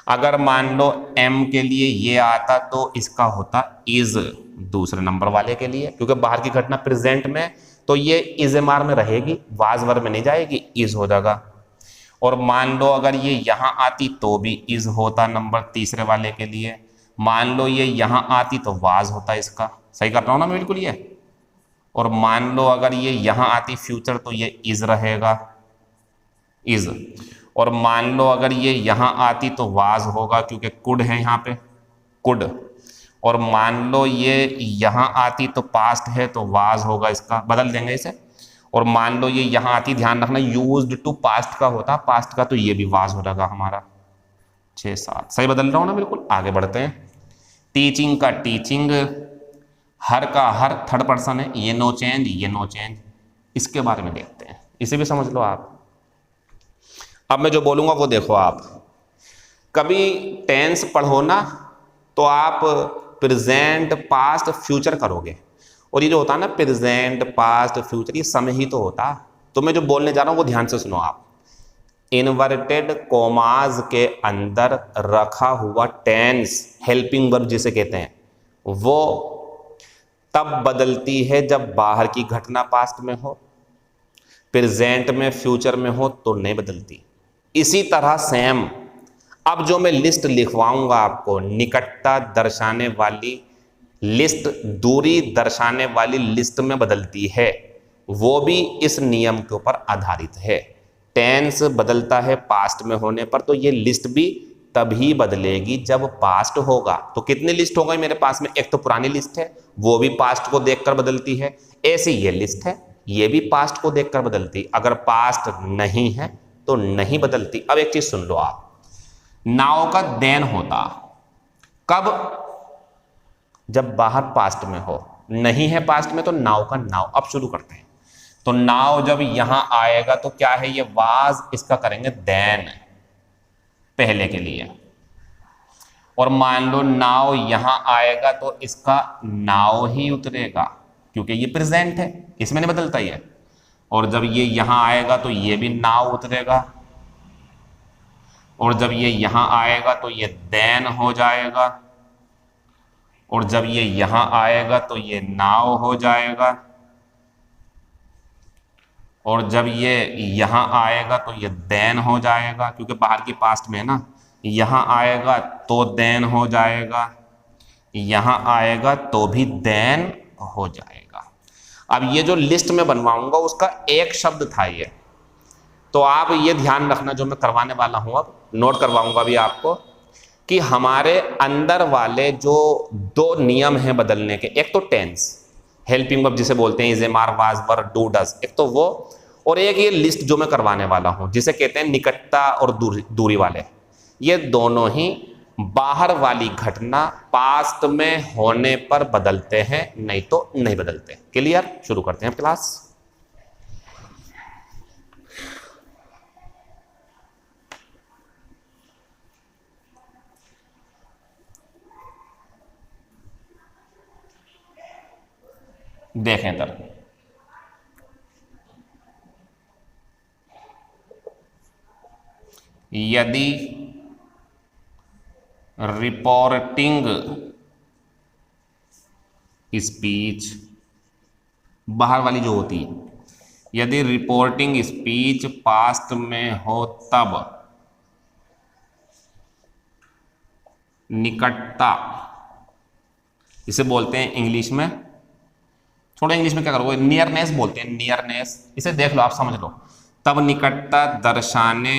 अगर मान लो एम के लिए ये आता तो इसका होता इज दूसरे नंबर वाले के लिए, क्योंकि बाहर की घटना प्रेजेंट में, तो ये इज एम आर में रहेगी, वाज वर में नहीं जाएगी, इज हो जाएगा। और मान लो अगर ये यहां आती तो भी इज होता नंबर तीसरे वाले के लिए। मान लो ये यहां आती तो वाज होता इसका। सही कर रहा हूं ना मैं बिल्कुल ये। और मान लो अगर ये यहां आती फ्यूचर, तो ये इज रहेगा, इज। और मान लो अगर ये यहां आती तो वाज होगा, क्योंकि कुड है यहाँ पे, कुड। और मान लो ये यहां आती तो पास्ट है, तो वाज होगा इसका, बदल देंगे इसे। और मान लो ये यहां आती, ध्यान रखना यूज्ड टू पास्ट का होता, पास्ट का, तो ये भी वाज हो जाएगा हमारा। 6 7 सही बदल रहा हूं ना बिल्कुल। आगे बढ़ते हैं। टीचिंग का टीचिंग, हर का हर थर्ड पर्सन है, ये नो चेंज, ये नो चेंज। इसके बारे में देखते हैं, इसे भी समझ लो आप। अब मैं जो बोलूंगा वो देखो आप। कभी टेंस पढ़ो ना, तो आप प्रेजेंट पास्ट फ्यूचर करोगे, और ये जो होता है ना प्रेजेंट पास्ट फ्यूचर, ये समय ही तो होता। तो मैं जो बोलने जा रहा हूं वो ध्यान से सुनो आप। इन्वर्टेड कोमाज के अंदर रखा हुआ टेंस, हेल्पिंग वर्ब जिसे कहते हैं, वो तब बदलती है जब बाहर की घटना पास्ट में हो, प्रेजेंट में फ्यूचर में हो तो नहीं बदलती। इसी तरह सेम, अब जो मैं लिस्ट लिखवाऊंगा आपको, निकटता दर्शाने वाली लिस्ट दूरी दर्शाने वाली लिस्ट में बदलती है, वो भी इस नियम के ऊपर आधारित है। टेंस बदलता है पास्ट में होने पर, तो ये लिस्ट भी तभी बदलेगी जब पास्ट होगा। तो कितनी लिस्ट हो गई मेरे पास में? एक तो पुरानी लिस्ट है, वो भी पास्ट को देखकर बदलती है। ऐसी ये लिस्ट है, ये भी पास्ट को देखकर बदलती। अगर पास्ट नहीं है तो नहीं बदलती। अब एक चीज सुन लो आप, नाउ का देन होता कब? जब बाहर पास्ट में हो। नहीं है पास्ट में तो नाउ का नाउ। अब शुरू करते हैं। तो नाउ जब यहां आएगा तो क्या है? ये वाज, इसका करेंगे देन, पहले के लिए। और मान लो नाउ यहां आएगा तो इसका नाउ ही उतरेगा, क्योंकि ये प्रेजेंट है, इसमें नहीं बदलता ये। और जब ये यहां आएगा तो ये भी नाउ उतरेगा। और जब ये यहां आएगा तो ये देन हो जाएगा। और जब ये यहां आएगा तो ये नाउ हो जाएगा। और जब ये यहां आएगा तो ये देन हो जाएगा, क्योंकि बाहर की पास्ट में है ना। यहां आएगा तो देन हो जाएगा, यहां आएगा तो भी देन हो जाएगा। अब ये जो लिस्ट में बनवाऊंगा उसका एक शब्द था ये, तो आप ये ध्यान रखना जो मैं करवाने वाला हूं, अब नोट करवाऊंगा भी आपको, कि हमारे अंदर वाले जो 2 नियम हैं बदलने के, एक तो टेंस, हेल्पिंग वर्ब जिसे बोलते हैं is, am are, was, were, do, does, एक तो वो, और एक ये लिस्ट जो मैं करवाने वाला हूं जिसे कहते हैं निकटता और दूरी वाले। ये दोनों ही बाहर वाली घटना पास्ट में होने पर बदलते हैं, नहीं तो नहीं बदलते। क्लियर? शुरू करते हैं क्लास। देखें इधर, यदि रिपोर्टिंग स्पीच, बाहर वाली जो होती है, यदि रिपोर्टिंग स्पीच पास्ट में हो तब निकटता, इसे बोलते हैं इंग्लिश में, थोड़ा इंग्लिश में क्या करोगे, नियरनेस बोलते हैं, नियरनेस। इसे देख लो, आप समझ लो। तब निकटता दर्शाने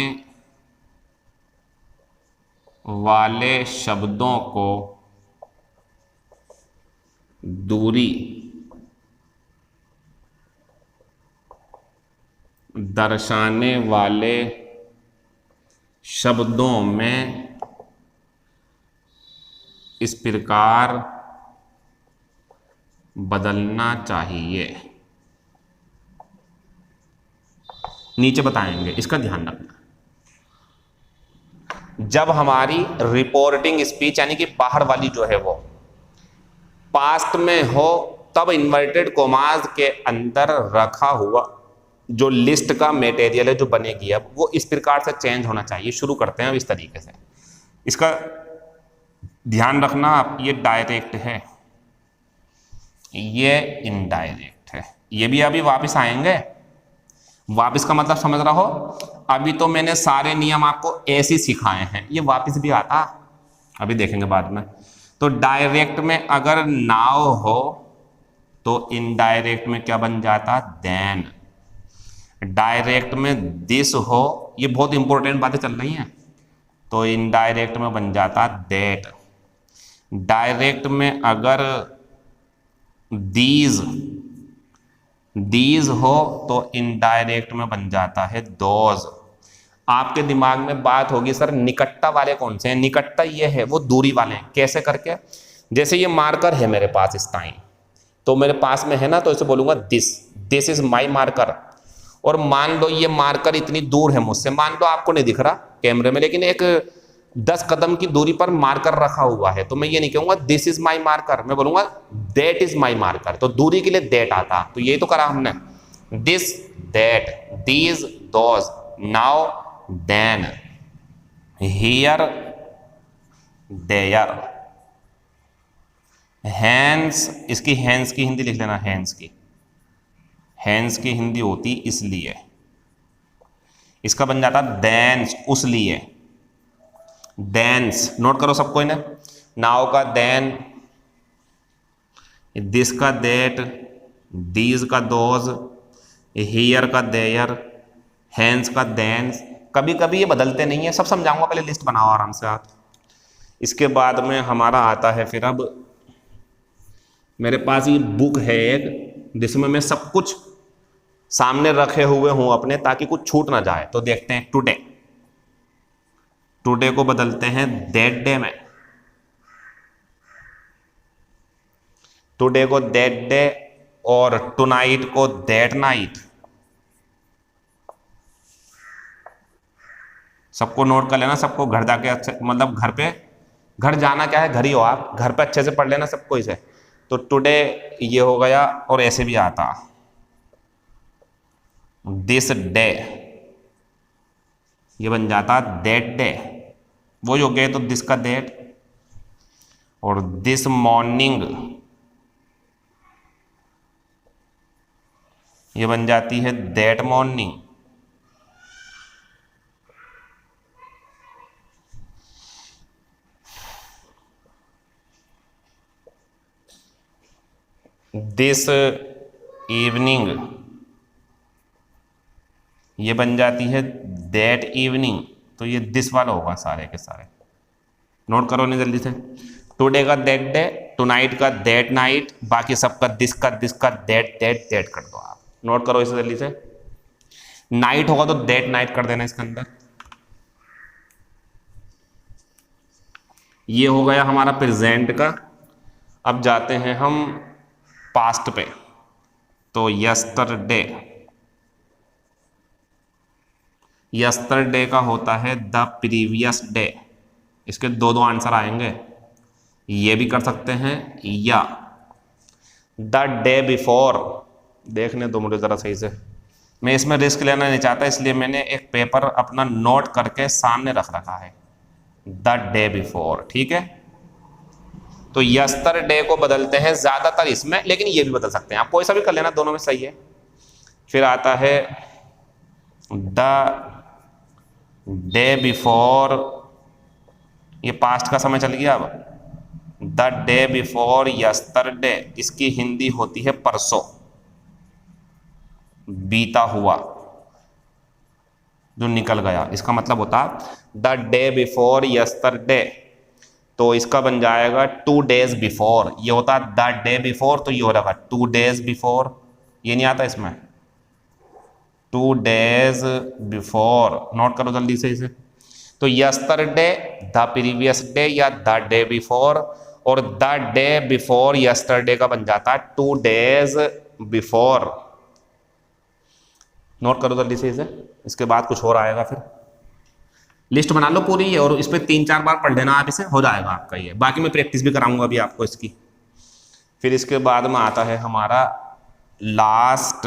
वाले शब्दों को दूरी दर्शाने वाले शब्दों में इस प्रकार बदलना चाहिए। नीचे बताएंगे, इसका ध्यान रखना। जब हमारी रिपोर्टिंग स्पीच यानी कि बाहर वाली जो है वो पास्ट में हो, तब इन्वर्टेड कोमास के अंदर रखा हुआ जो लिस्ट का मटेरियल है जो बनेगी अब वो इस प्रकार से चेंज होना चाहिए। शुरू करते हैं अब इस तरीके से। इसका ध्यान रखना आप, ये डायरेक्ट है, ये इनडायरेक्ट है। ये भी अभी वापस आएंगे। वापस का मतलब समझ रहा हो? अभी तो मैंने सारे नियम आपको ऐसे सिखाए हैं, ये वापस भी आता, अभी देखेंगे बाद में। तो डायरेक्ट में अगर नाउ हो तो इनडायरेक्ट में क्या बन जाता? देन। डायरेक्ट में दिस हो, ये बहुत इंपॉर्टेंट बातें चल रही हैं, तो इनडायरेक्ट में बन जाता दैट। डायरेक्ट में अगर दीज हो तो इनडायरेक्ट में बन जाता है दोज। आपके दिमाग में बात होगी सर निकटता वाले कौन से हैं? निकटता ये है, वो दूरी वाले हैं। कैसे करके? जैसे ये मार्कर है मेरे पास इस टाइम, तो मेरे पास में है ना, तो इसे बोलूंगा दिस इज माई मार्कर। और मान लो ये मार्कर इतनी दूर है मुझसे, मान लो आपको नहीं दिख रहा कैमरे में, लेकिन एक 10 कदम की दूरी पर मार्कर रखा हुआ है, तो मैं ये नहीं कहूंगा दिस इज माई मार्कर, मैं बोलूंगा दैट इज माई मार्कर। तो दूरी के लिए दैट आता, तो यही तो करा हमने, this that, these those, now then, here there. Hands, इसकी हैंड्स की हिंदी लिख लेना, हैंड्स की हिंदी होती इसलिए। इसका बन जाता देंस, उस लिए, देंस। नोट करो सबको इन्हें। नाउ का देन, दिस का देट, दीज का दोज, हियर का देयर, हैंड्स का देंस। कभी कभी ये बदलते नहीं है, सब समझाऊंगा, पहले लिस्ट बनाओ आराम से आप। इसके बाद में हमारा आता है फिर, अब मेरे पास ये बुक है एक, जिसमें मैं सब कुछ सामने रखे हुए हूं अपने, ताकि कुछ छूट ना जाए। तो देखते हैं टुडे, टुडे को बदलते हैं दैट डे में, टुडे को दैट डे, और टुनाइट को दैट नाइट। सबको नोट कर लेना, सबको घर जाके अच्छे, मतलब घर पे, घर जाना क्या है, घर ही हो आप, घर पे अच्छे से पढ़ लेना सबको इसे। तो टुडे ये हो गया, और ऐसे भी आता दिस डे, ये बन जाता दैट डे, वो हो गए तो दिस का दैट। और दिस मॉर्निंग, ये बन जाती है दैट मॉर्निंग। दिस इवनिंग, ये बन जाती है दैट इवनिंग। तो ये दिस वाला होगा सारे के सारे। नोट करो नहीं जल्दी से। टुडे का दैट डे, टुनाइट का दैट नाइट, बाकी सबका दिस का दैट दैट दैट कर दो आप। नोट करो इसे जल्दी से। नाइट होगा तो दैट नाइट कर देना इसके अंदर। ये हो गया हमारा प्रेजेंट का। अब जाते हैं हम पास्ट पे। तो यस्टरडे, यस्टरडे का होता है द प्रीवियस डे। इसके दो आंसर आएंगे, ये भी कर सकते हैं, या द डे बिफोर। देखने दो मुझे ज़रा सही से, मैं इसमें रिस्क लेना नहीं चाहता, इसलिए मैंने एक पेपर अपना नोट करके सामने रख रखा है, द डे बिफोर। ठीक है, तो यस्टरडे को बदलते हैं ज़्यादातर इसमें, लेकिन ये भी बदल सकते हैं आप, कोई सा भी कर लेना, दोनों में सही है। फिर आता है द डे बिफोर, ये पास्ट का समय चल गया। अब द डे बिफोर यस्टरडे, इसकी हिंदी होती है परसों, बीता हुआ। जो निकल गया, इसका मतलब होता द डे बिफोर यस्टरडे, तो इसका बन जाएगा 2 days बिफोर। ये होता द डे बिफोर, तो ये हो रहा 2 days बिफोर, ये नहीं आता इसमें, 2 days बिफोर। नोट करो जल्दी से इसे। तो यस्टरडे द प्रीवियस डे या द डे बिफोर, और द डे बिफोर यस्टरडे का बन जाता है 2 days बिफोर। नोट करो जल्दी से इसे, इसके बाद कुछ और आएगा। फिर लिस्ट बना लो पूरी है, और इस पर 3-4 बार पढ़ लेना आप, इसे हो जाएगा आपका ये। बाकी मैं प्रैक्टिस भी कराऊंगा अभी आपको इसकी। फिर इसके बाद में आता है हमारा लास्ट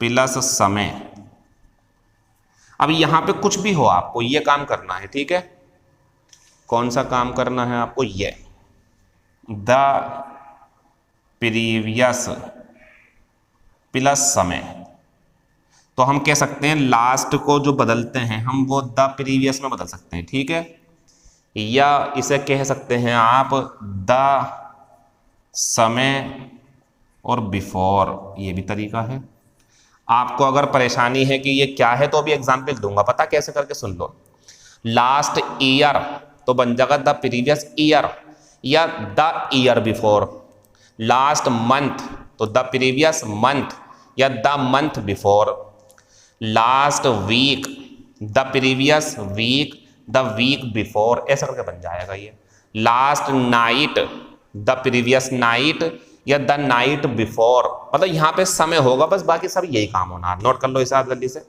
प्लस समय। अब यहां पे कुछ भी हो आपको ये काम करना है, ठीक है। कौन सा काम करना है आपको, ये द प्रीवियस प्लस समय। तो हम कह सकते हैं लास्ट को जो बदलते हैं हम वो द प्रीवियस में बदल सकते हैं, ठीक है। या इसे कह सकते हैं आप द समय और बिफोर, ये भी तरीका है। आपको अगर परेशानी है कि ये क्या है तो अभी एग्जाम्पल दूंगा, पता कैसे करके सुन लो। लास्ट ईयर तो बन जाएगा द प्रीवियस ईयर या the year before. Last month तो द प्रीवियस मंथ या the month before. Last week the previous week the week before, ऐसा करके बन जाएगा ये। Last night the previous night या द नाइट बिफोर, मतलब यहाँ पे समय होगा बस, बाकी सब यही काम होना। नोट कर लो इसे आप जल्दी से।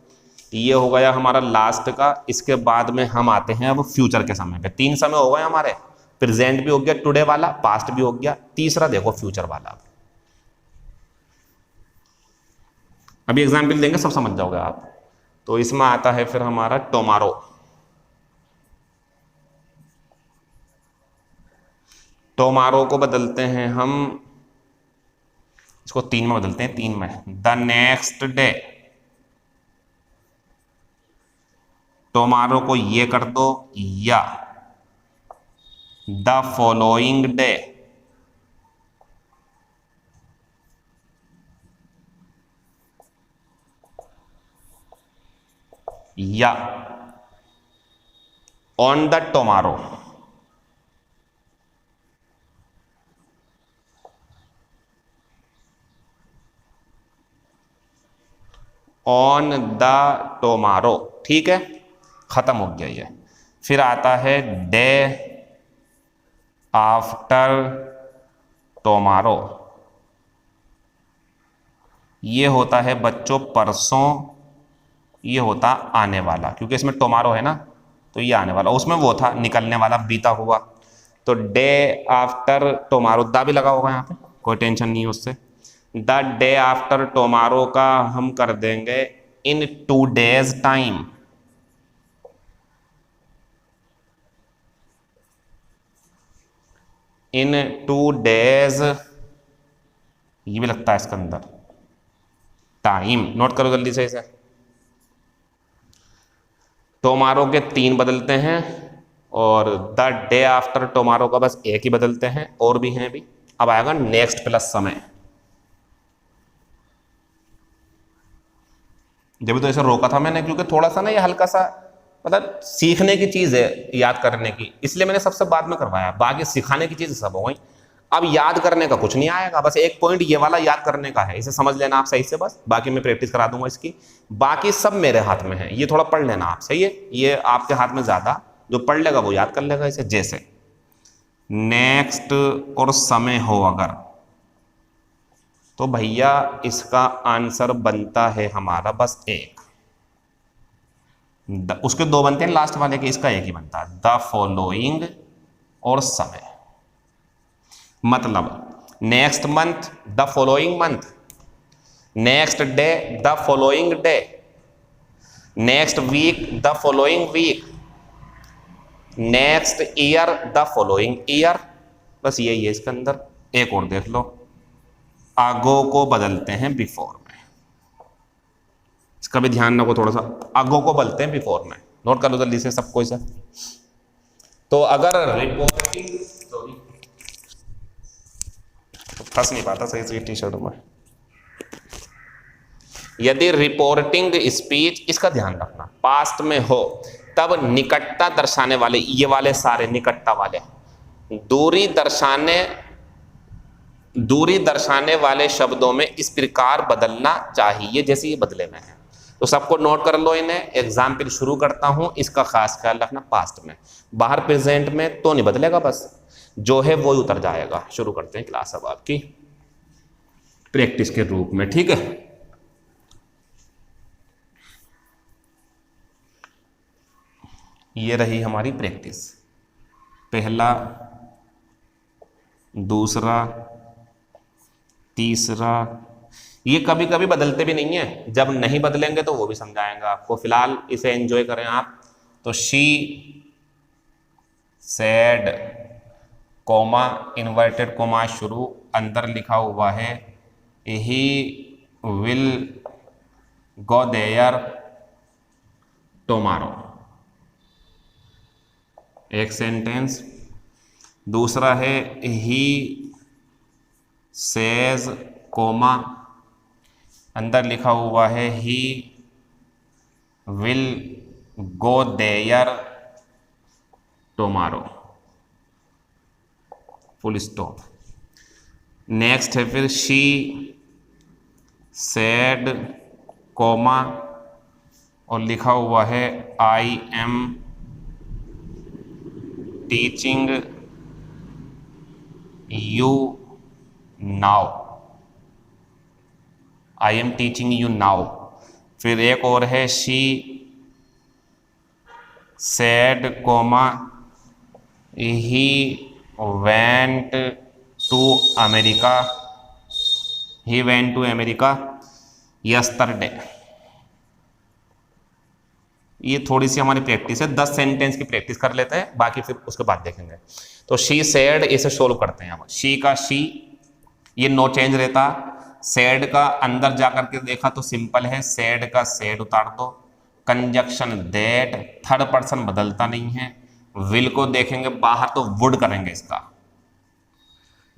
ये हो गया हमारा लास्ट का। इसके बाद में हम आते हैं अब फ्यूचर के समय पे। 3 समय हो गए हमारे, प्रेजेंट भी हो गया टुडे वाला, पास्ट भी हो गया, तीसरा देखो फ्यूचर वाला। अभी एग्जाम्पल देंगे सब समझ जाओगे आप। तो इसमें आता है फिर हमारा टुमारो। टुमारो को बदलते हैं हम, इसको 3 में बदलते हैं, 3 में द नेक्स्ट डे। टुमारो को ये कर दो, या द फॉलोइंग डे। या on the tomorrow. On the tomorrow, ठीक है, खत्म हो गया ये। फिर आता है डे आफ्टर टुमारो। ये होता है बच्चों परसों, ये होता आने वाला, क्योंकि इसमें टुमारो है ना, तो ये आने वाला। उसमें वो था निकलने वाला, बीता हुआ। तो डे आफ्टर टुमारो, दा भी लगा होगा यहाँ पे, कोई टेंशन नहीं है उससे। द डे आफ्टर टुमारो का हम कर देंगे इन 2 days टाइम। इन 2 days, ये भी लगता है इसके अंदर टाइम। नोट करो जल्दी से इसे। टुमारो के 3 बदलते हैं, और द डे आफ्टर टुमारो का बस एक ही बदलते हैं, और भी हैं भी। अब आएगा नेक्स्ट प्लस समय। जब तो ऐसे रोका था मैंने, क्योंकि थोड़ा सा ना ये हल्का सा मतलब सीखने की चीज है, याद करने की, इसलिए मैंने सबसे बाद में करवाया। बाकी सिखाने की चीज सब हो गई। अब याद करने का कुछ नहीं आएगा, बस एक पॉइंट ये वाला याद करने का है, इसे समझ लेना आप सही से बस। बाकी मैं प्रैक्टिस करा दूंगा इसकी। बाकी सब मेरे हाथ में है, ये थोड़ा पढ़ लेना आप, सही है। ये आपके हाथ में ज्यादा, जो पढ़ लेगा वो याद कर लेगा इसे। जैसे नेक्स्ट और समय हो अगर, तो भैया इसका आंसर बनता है हमारा बस एक। उसके 2 बनते हैं लास्ट वाले के, इसका एक ही बनता है, द फॉलोइंग और समय। मतलब next month the following month, next day the following day, next week the following week, next year the following year. बस यही है इसके अंदर। एक और देख लो, आगो को बदलते हैं बिफोर में। इसका भी ध्यान रखो थोड़ा सा, आगो को बदलते हैं बिफोर में। नोट कर लो जल्दी से सबको इसे। तो अगर रिपोर्टिंग, सॉरी फंस नहीं पाता सही से टी शर्ट में। यदि रिपोर्टिंग स्पीच, इसका ध्यान रखना, पास्ट में हो तब निकटता दर्शाने वाले, ये वाले सारे निकटता वाले, दूरी दर्शाने वाले शब्दों में इस प्रकार बदलना चाहिए जैसे ये बदले में है। तो सबको नोट कर लो इन्हें। एग्जाम्पल शुरू करता हूं, इसका खास ख्याल रखना। पास्ट में, बाहर प्रेजेंट में तो नहीं बदलेगा, बस जो है वो उतर जाएगा। शुरू करते हैं क्लास अब आपकी प्रैक्टिस के रूप में, ठीक है। ये रही हमारी प्रैक्टिस, पहला, दूसरा, तीसरा। ये कभी कभी बदलते भी नहीं है, जब नहीं बदलेंगे तो वो भी समझाएंगे आपको। फिलहाल इसे एंजॉय करें आप। तो she said, comma, inverted comma शुरू, अंदर लिखा हुआ है he will go there tomorrow, एक सेंटेंस। दूसरा है ही सेज, कोमा, अंदर लिखा हुआ है he will go there tomorrow, full stop. Next है फिर शी सेड, कोमा, और लिखा हुआ है I am teaching you now, I am teaching you now. फिर एक और है she said, comma, he went to America, he went to America yesterday. ये थोड़ी सी हमारी प्रैक्टिस है, 10 सेंटेंस की प्रैक्टिस कर लेते हैं, बाकी फिर उसके बाद देखेंगे। तो शी सेड, इसे सोल्व करते हैं हम। शी का शी, ये नो चेंज रहता। सेड का अंदर जाकर के देखा तो सिंपल है, सेड का सेड उतार दो। कंजक्शन दैट, थर्ड पर्सन बदलता नहीं है। विल को देखेंगे बाहर तो वुड करेंगे, इसका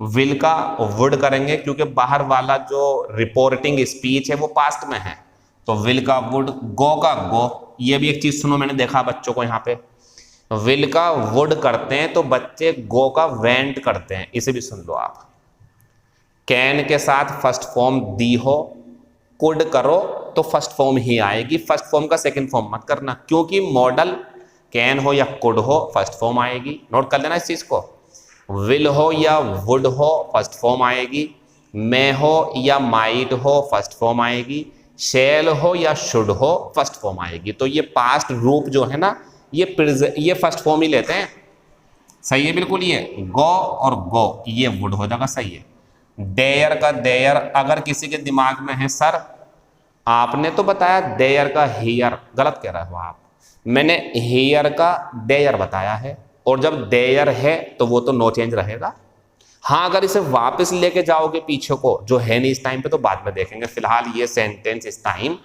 विल का वुड करेंगे क्योंकि बाहर वाला जो रिपोर्टिंग स्पीच है वो पास्ट में है, तो विल का वुड। गो का गो, ये भी एक चीज सुनो, मैंने देखा बच्चों को यहाँ पे, विल का वुड करते हैं तो बच्चे गो का वेंट करते हैं, इसे भी सुन लो आप। कैन के साथ फर्स्ट फॉर्म दी हो, कुड करो तो फर्स्ट फॉर्म ही आएगी, फर्स्ट फॉर्म का सेकंड फॉर्म मत करना, क्योंकि मॉडल कैन हो या कुड हो फर्स्ट फॉर्म आएगी। नोट कर लेना इस चीज को। विल हो या वुड हो फर्स्ट फॉर्म आएगी, मे हो या माइट हो फर्स्ट फॉर्म आएगी, शैल हो या शुड हो फर्स्ट फॉर्म आएगी। तो ये पास्ट रूप जो है ना, ये फर्स्ट फॉर्म ही लेते हैं। सही है बिल्कुल। ये गो और गो, ये वुड हो जाएगा, सही है। डेयर का देयर, अगर किसी के दिमाग में है सर आपने तो बताया देयर का हियर, गलत कह रहे हो आप। मैंने हियर का डेयर बताया है, और जब देयर है तो वो तो नो चेंज रहेगा। हाँ, अगर इसे वापस लेके जाओगे पीछे को, जो है नहीं इस टाइम पे, तो बाद में देखेंगे। फिलहाल ये सेंटेंस इस टाइम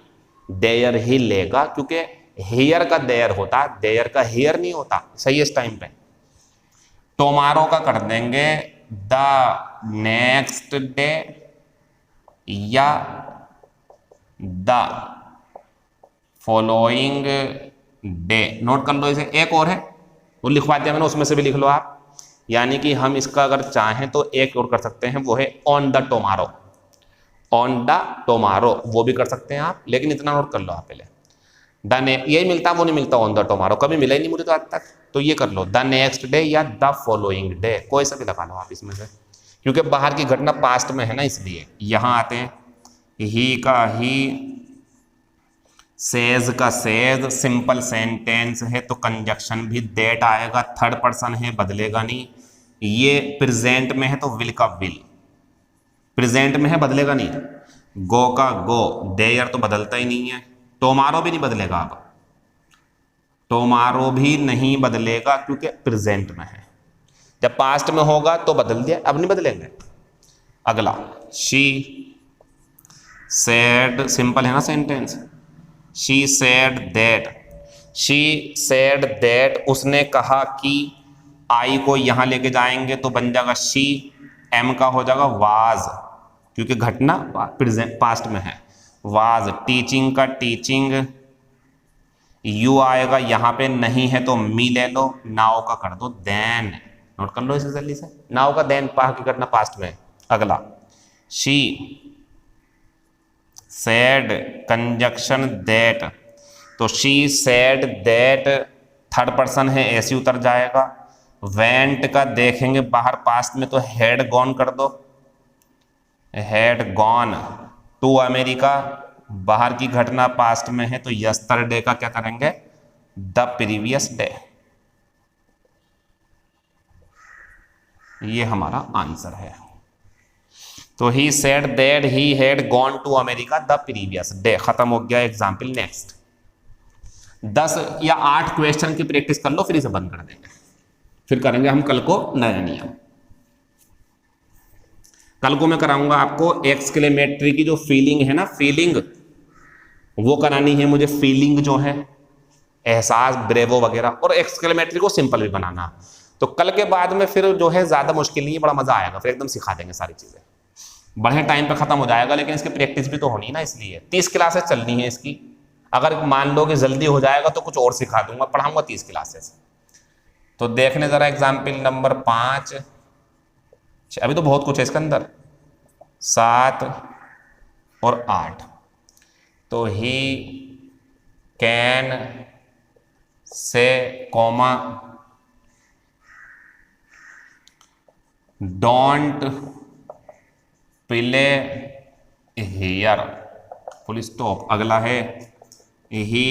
देयर ही लेगा, क्योंकि हियर का देयर होता, देयर का हियर नहीं होता। सही है इस टाइम पे। टुमारो का कर देंगे द नेक्स्ट डे या द फॉलोइंग डे। नोट कर लो इसे। एक और है वो लिखवा दिया मैंने, उसमें से भी लिख लो आप। यानी कि हम इसका अगर चाहें तो एक और कर सकते हैं, वो है on the tomorrow, on the tomorrow, वो भी कर सकते हैं आप। लेकिन इतना नोट कर लो आप पहले, यही मिलता, वो नहीं मिलता ऑन द टुमारो, कभी मिला ही नहीं मुझे तो आज तक। तो ये कर लो द नेक्स्ट डे या द फॉलोइंग डे, कोई सा भी लगा लो आप इसमें से, क्योंकि बाहर की घटना पास्ट में है ना, इसलिए। यहां आते हैं, ही का ही, सेज का सेज, सिंपल सेंटेंस है तो कंजक्शन भी दैट आएगा, थर्ड पर्सन है बदलेगा नहीं। ये प्रेजेंट में है तो विल का विल, प्रेजेंट में है बदलेगा नहीं। गो का गो, देयर तो बदलता ही नहीं है। टुमारो भी नहीं बदलेगा, अब टुमारो भी नहीं बदलेगा क्योंकि प्रेजेंट में है। जब पास्ट में होगा तो बदल दिया, अब नहीं बदलेंगे। अगला, शी सेड, सिंपल है ना sentence. She said that, she said that, उसने कहा कि। आई को यहां लेके जाएंगे तो बन जाएगा शी, एम का हो जाएगा वाज, क्योंकि घटना पास्ट में है। वाज टीचिंग का टीचिंग, यू आएगा यहाँ पे नहीं है तो मी ले लो, नाउ का कर दो देन। नोट कर लो इसे जल्दी से, नाउ का देन पाह की घटना पास्ट में। अगला शी सेड कंजक्शन दैट, तो she said that third person है ऐसे उतर जाएगा। वेंट का देखेंगे बाहर पास्ट में तो हैड गॉन कर दो, हैड गॉन टू अमेरिका, बाहर की घटना पास्ट में है तो यस्टरडे का क्या करेंगे, द प्रीवियस डे। ये हमारा आंसर है। तो he said that he had gone to America the previous day. खत्म हो गया एग्जाम्पल। नेक्स्ट 10 या 8 क्वेश्चन की प्रैक्टिस कर लो, फिर इसे बंद कर देंगे, फिर करेंगे हम कल को नया नियम। कल को मैं कराऊंगा आपको एक्सक्लेमेटरी की जो फीलिंग है ना, फीलिंग वो करानी है मुझे। फीलिंग जो है एहसास, ब्रेवो वगैरह, और एक्सक्लेमेटरी को सिंपल भी बनाना। तो कल के बाद में फिर जो है ज्यादा मुश्किल नहीं है, बड़ा मजा आएगा, फिर एकदम सिखा देंगे सारी चीजें, बड़े टाइम पे खत्म हो जाएगा। लेकिन इसकी प्रैक्टिस भी तो होनी है ना, इसलिए 30 क्लासेस चलनी है इसकी। अगर मान लो कि जल्दी हो जाएगा तो कुछ और सिखा दूंगा, पढ़ाऊंगा 30 क्लासेस। तो देखने जरा एग्जाम्पल नंबर 5, अभी तो बहुत कुछ है इसके अंदर, 7 और 8। तो he can say comma don't play here full stop. अगला है he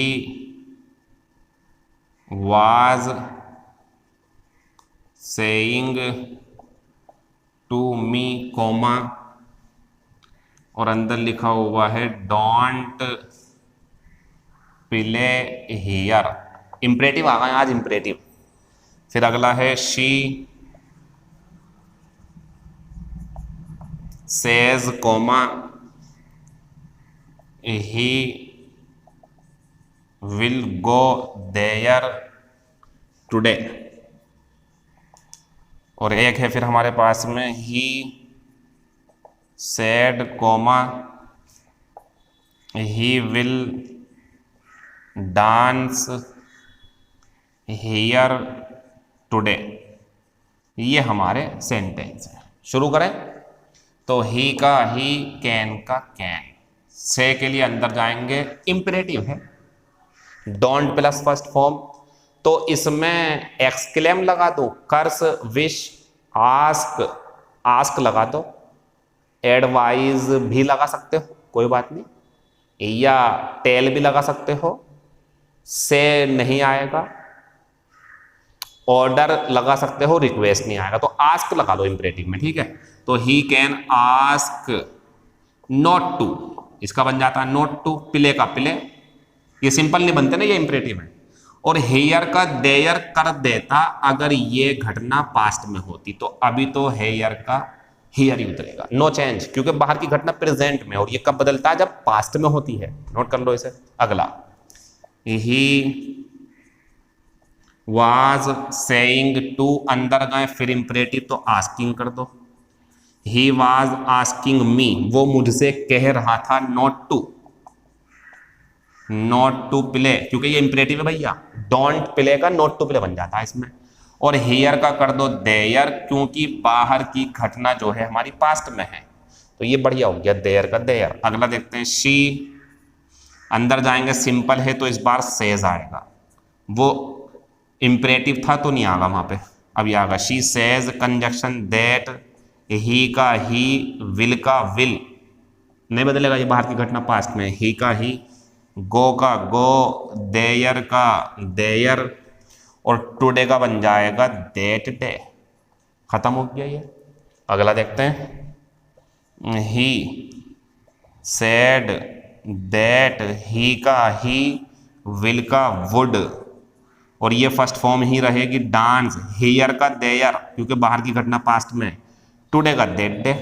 was saying to me comma, और अंदर लिखा हुआ है डोंट प्ले हियर। इंपरेटिव आ गए आज, इंपरेटिव। फिर अगला है she says comma he will go there today. और एक है फिर हमारे पास में he said comma he will dance here today. ये हमारे सेंटेंस हैं। शुरू करें। तो ही का ही, कैन का कैन। से के लिए अंदर जाएंगे, इंपरेटिव है, डोंट प्लस फर्स्ट फॉर्म, तो इसमें एक्सक्लेम लगा दो, कर्स, विश, आस्क, आस्क लगा दो, एडवाइज भी लगा सकते हो, कोई बात नहीं, या टेल भी लगा सकते हो। से नहीं आएगा, ऑर्डर लगा सकते हो, रिक्वेस्ट नहीं आएगा, तो आस्क लगा लो इंपरेटिव में, ठीक है। तो he can ask not to, इसका बन जाता है नॉट टू। प्ले का प्ले, ये सिंपल नहीं बनते ना, ये इंपरेटिव है। और हेयर का देयर कर देता अगर ये घटना पास्ट में होती, तो अभी तो हेयर का हियर ही उतरेगा, नो चेंज, क्योंकि बाहर की घटना प्रेजेंट में, और ये कब बदलता है, जब पास्ट में होती है। नोट कर लो इसे। अगला ही वाज सेइंग टू, अंदर गए फिर इंपरेटिव, तो आस्किंग कर दो। ही वाज आस्किंग मी, वो मुझसे कह रहा था not to, not to play, क्योंकि ये इंपरेटिव है भैया, डोंट प्ले का नॉट टू प्ले बन जाता है इसमें। और हेयर का कर दो देयर, क्योंकि बाहर की घटना जो है हमारी पास्ट में है, तो ये बढ़िया हो गया देयर का देयर। अगला देखते हैं शी, अंदर जाएंगे सिंपल है तो इस बार सेज आएगा, वो इंपरेटिव था तो नहीं आगा वहां पे, अभी आगा। शी सेज कंजक्शन दैट, ही का ही, विल का विल नहीं बदलेगा, ये बाहर की घटना पास्ट में, ही का ही, गो का गो, देयर का देयर, और टुडे का बन जाएगा दैट डे। खत्म हो गया ये। अगला देखते हैं ही सेड दैट, ही का ही, विल का वुड, और ये फर्स्ट फॉर्म ही रहेगी डांस, हियर का देयर, क्योंकि बाहर की घटना पास्ट में, टुडे का दैट डे।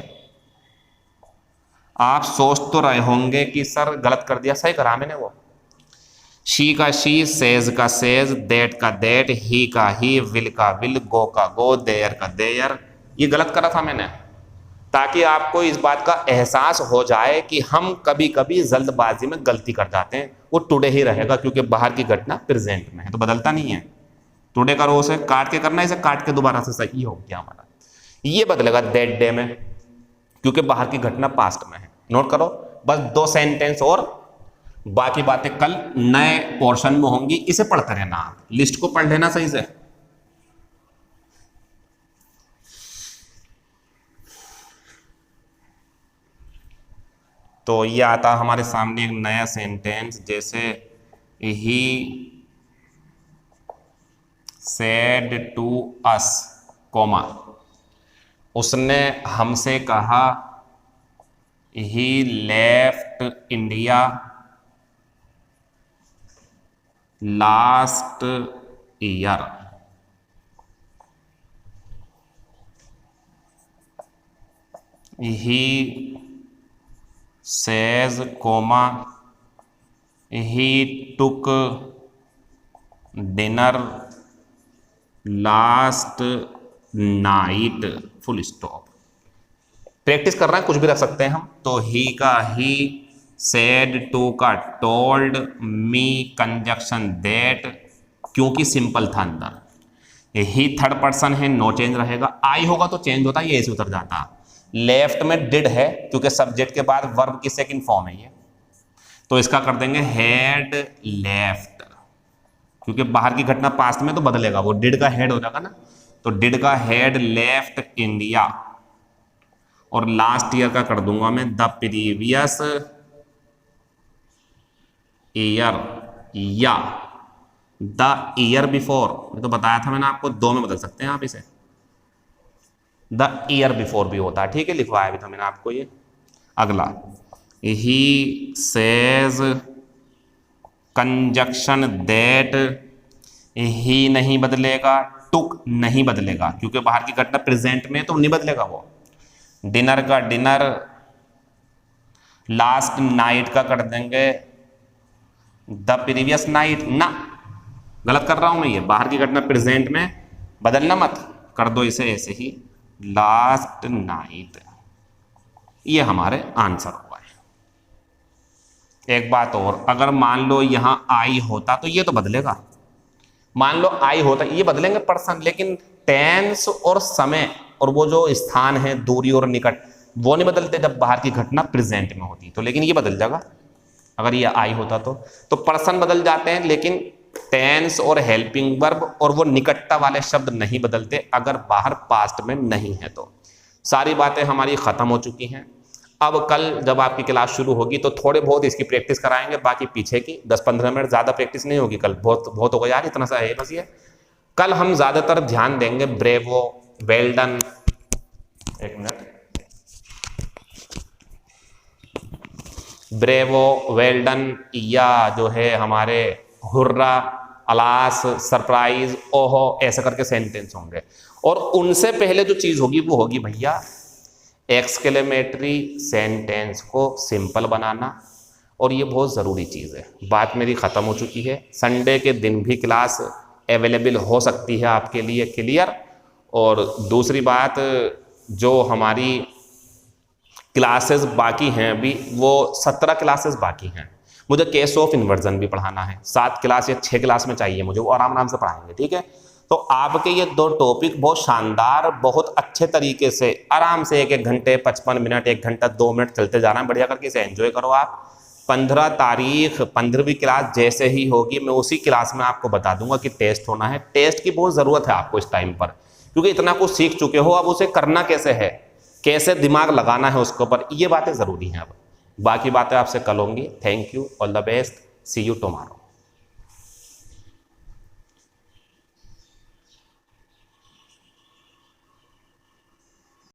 आप सोच तो रहे होंगे कि सर गलत कर दिया, सही करा मैंने वो। शी का शी, सेज का सेज, दैट का दैट, ही का ही, विल का विल, गो का गो, देयर का देयर, ये गलत करा था मैंने। ताकि आपको इस बात का एहसास हो जाए कि हम कभी कभी जल्दबाजी में गलती कर जाते हैं। वो टुडे ही रहेगा क्योंकि बाहर की घटना प्रेजेंट में है, तो बदलता नहीं है। टुडे करो, उसे काट के करना, इसे काट के दोबारा से सही हो गया हमारा। ये बदलेगा दैट डे में क्योंकि बाहर की घटना पास्ट में है। नोट करो, बस 2 सेंटेंस और बाकी बातें कल नए पोर्शन में होंगी। इसे पढ़ते रहना, आप लिस्ट को पढ़ लेना सही से। तो ये आता हमारे सामने एक नया सेंटेंस, जैसे he said to us, comma, उसने हमसे कहा, he left India last year. He says, comma, he took dinner last night, full stop। Practice कर रहे हैं, कुछ भी रख सकते हैं हम। तो ही का ही, said to का told, me कंजक्शन that, क्योंकि सिंपल था अंदर। ही थर्ड पर्सन है, नो चेंज रहेगा। आई होगा तो चेंज होता, ये ऐसे उतर जाता। लेफ्ट में डिड है क्योंकि सब्जेक्ट के बाद वर्ब की सेकंड फॉर्म है ये, तो इसका कर देंगे हैड लेफ्ट, क्योंकि बाहर की घटना पास्ट में तो बदलेगा, वो डिड का हेड हो जाएगा ना। तो डिड का हेड लेफ्ट इंडिया, और लास्ट ईयर का कर दूंगा मैं द प्रीवियस ईयर, या द ईयर बिफोर। ये तो बताया था मैंने आपको, 2 में बदल सकते हैं आप इसे, द ईयर बिफोर भी होता है, ठीक है, लिखवाया भी था मैंने आपको ये। अगला, ही सेज कंजक्शन दैट, ही नहीं बदलेगा, टुक नहीं बदलेगा क्योंकि बाहर की घटना प्रेजेंट में तो नहीं बदलेगा वो। डिनर का डिनर, लास्ट नाइट का कर देंगे द प्रीवियस नाइट। ना, गलत कर रहा हूं मैं, ये बाहर की घटना प्रेजेंट में, बदलना मत, कर दो इसे ऐसे ही, लास्ट नाइट। ये हमारे आंसर हुआ है। एक बात और, अगर मान लो यहां आई होता तो ये तो बदलेगा। मान लो आई होता, ये बदलेंगे पर्सन, लेकिन टेंस और समय और वो जो स्थान है, दूरी और निकट, वो नहीं बदलते जब बाहर की घटना प्रेजेंट में होती तो, लेकिन ये बदल जाएगा अगर ये आई होता तो पर्सन बदल जाते हैं, लेकिन टेंस और हेल्पिंग वर्ब और वो निकटता वाले शब्द नहीं बदलते अगर बाहर पास्ट में नहीं है तो। सारी बातें हमारी खत्म हो चुकी हैं। अब कल जब आपकी क्लास शुरू होगी तो थोड़े बहुत इसकी प्रैक्टिस कराएंगे, बाकी पीछे की 10-15 मिनट, ज़्यादा प्रैक्टिस नहीं होगी कल, बहुत हो गया यार, इतना सा है बस ये। कल हम ज़्यादातर ध्यान देंगे ब्रेवो, वेल डन, एक मिनट, ब्रेवो, वेल डन, या जो है हमारे हुर्रा, अलास, सरप्राइज, ओहो, ऐसा करके सेंटेंस होंगे। और उनसे पहले जो चीज होगी वो होगी भैया एक्सक्लेमेटरी सेंटेंस को सिंपल बनाना, और ये बहुत ज़रूरी चीज़ है। बात मेरी ख़त्म हो चुकी है, संडे के दिन भी क्लास अवेलेबल हो सकती है आपके लिए, क्लियर। और दूसरी बात, जो हमारी क्लासेस बाकी हैं अभी, वो 17 क्लासेस बाकी हैं। मुझे केस ऑफ इन्वर्जन भी पढ़ाना है, 7 क्लास या 6 क्लास में चाहिए मुझे, वो आराम से पढ़ाएंगे, ठीक है। तो आपके ये 2 टॉपिक बहुत शानदार, बहुत अच्छे तरीके से आराम से 1-1 घंटे, 55 मिनट, 1 घंटा 2 मिनट चलते जाना है, बढ़िया करके इसे एंजॉय करो आप। 15 तारीख 15वीं क्लास जैसे ही होगी, मैं उसी क्लास में आपको बता दूंगा कि टेस्ट होना है। टेस्ट की बहुत ज़रूरत है आपको इस टाइम पर, क्योंकि इतना कुछ सीख चुके हो, अब उसे करना कैसे है, कैसे दिमाग लगाना है उसके ऊपर, ये बातें ज़रूरी हैं। अब बाकी बातें आपसे कल होंगी। Thank you, all the best, see you tomorrow.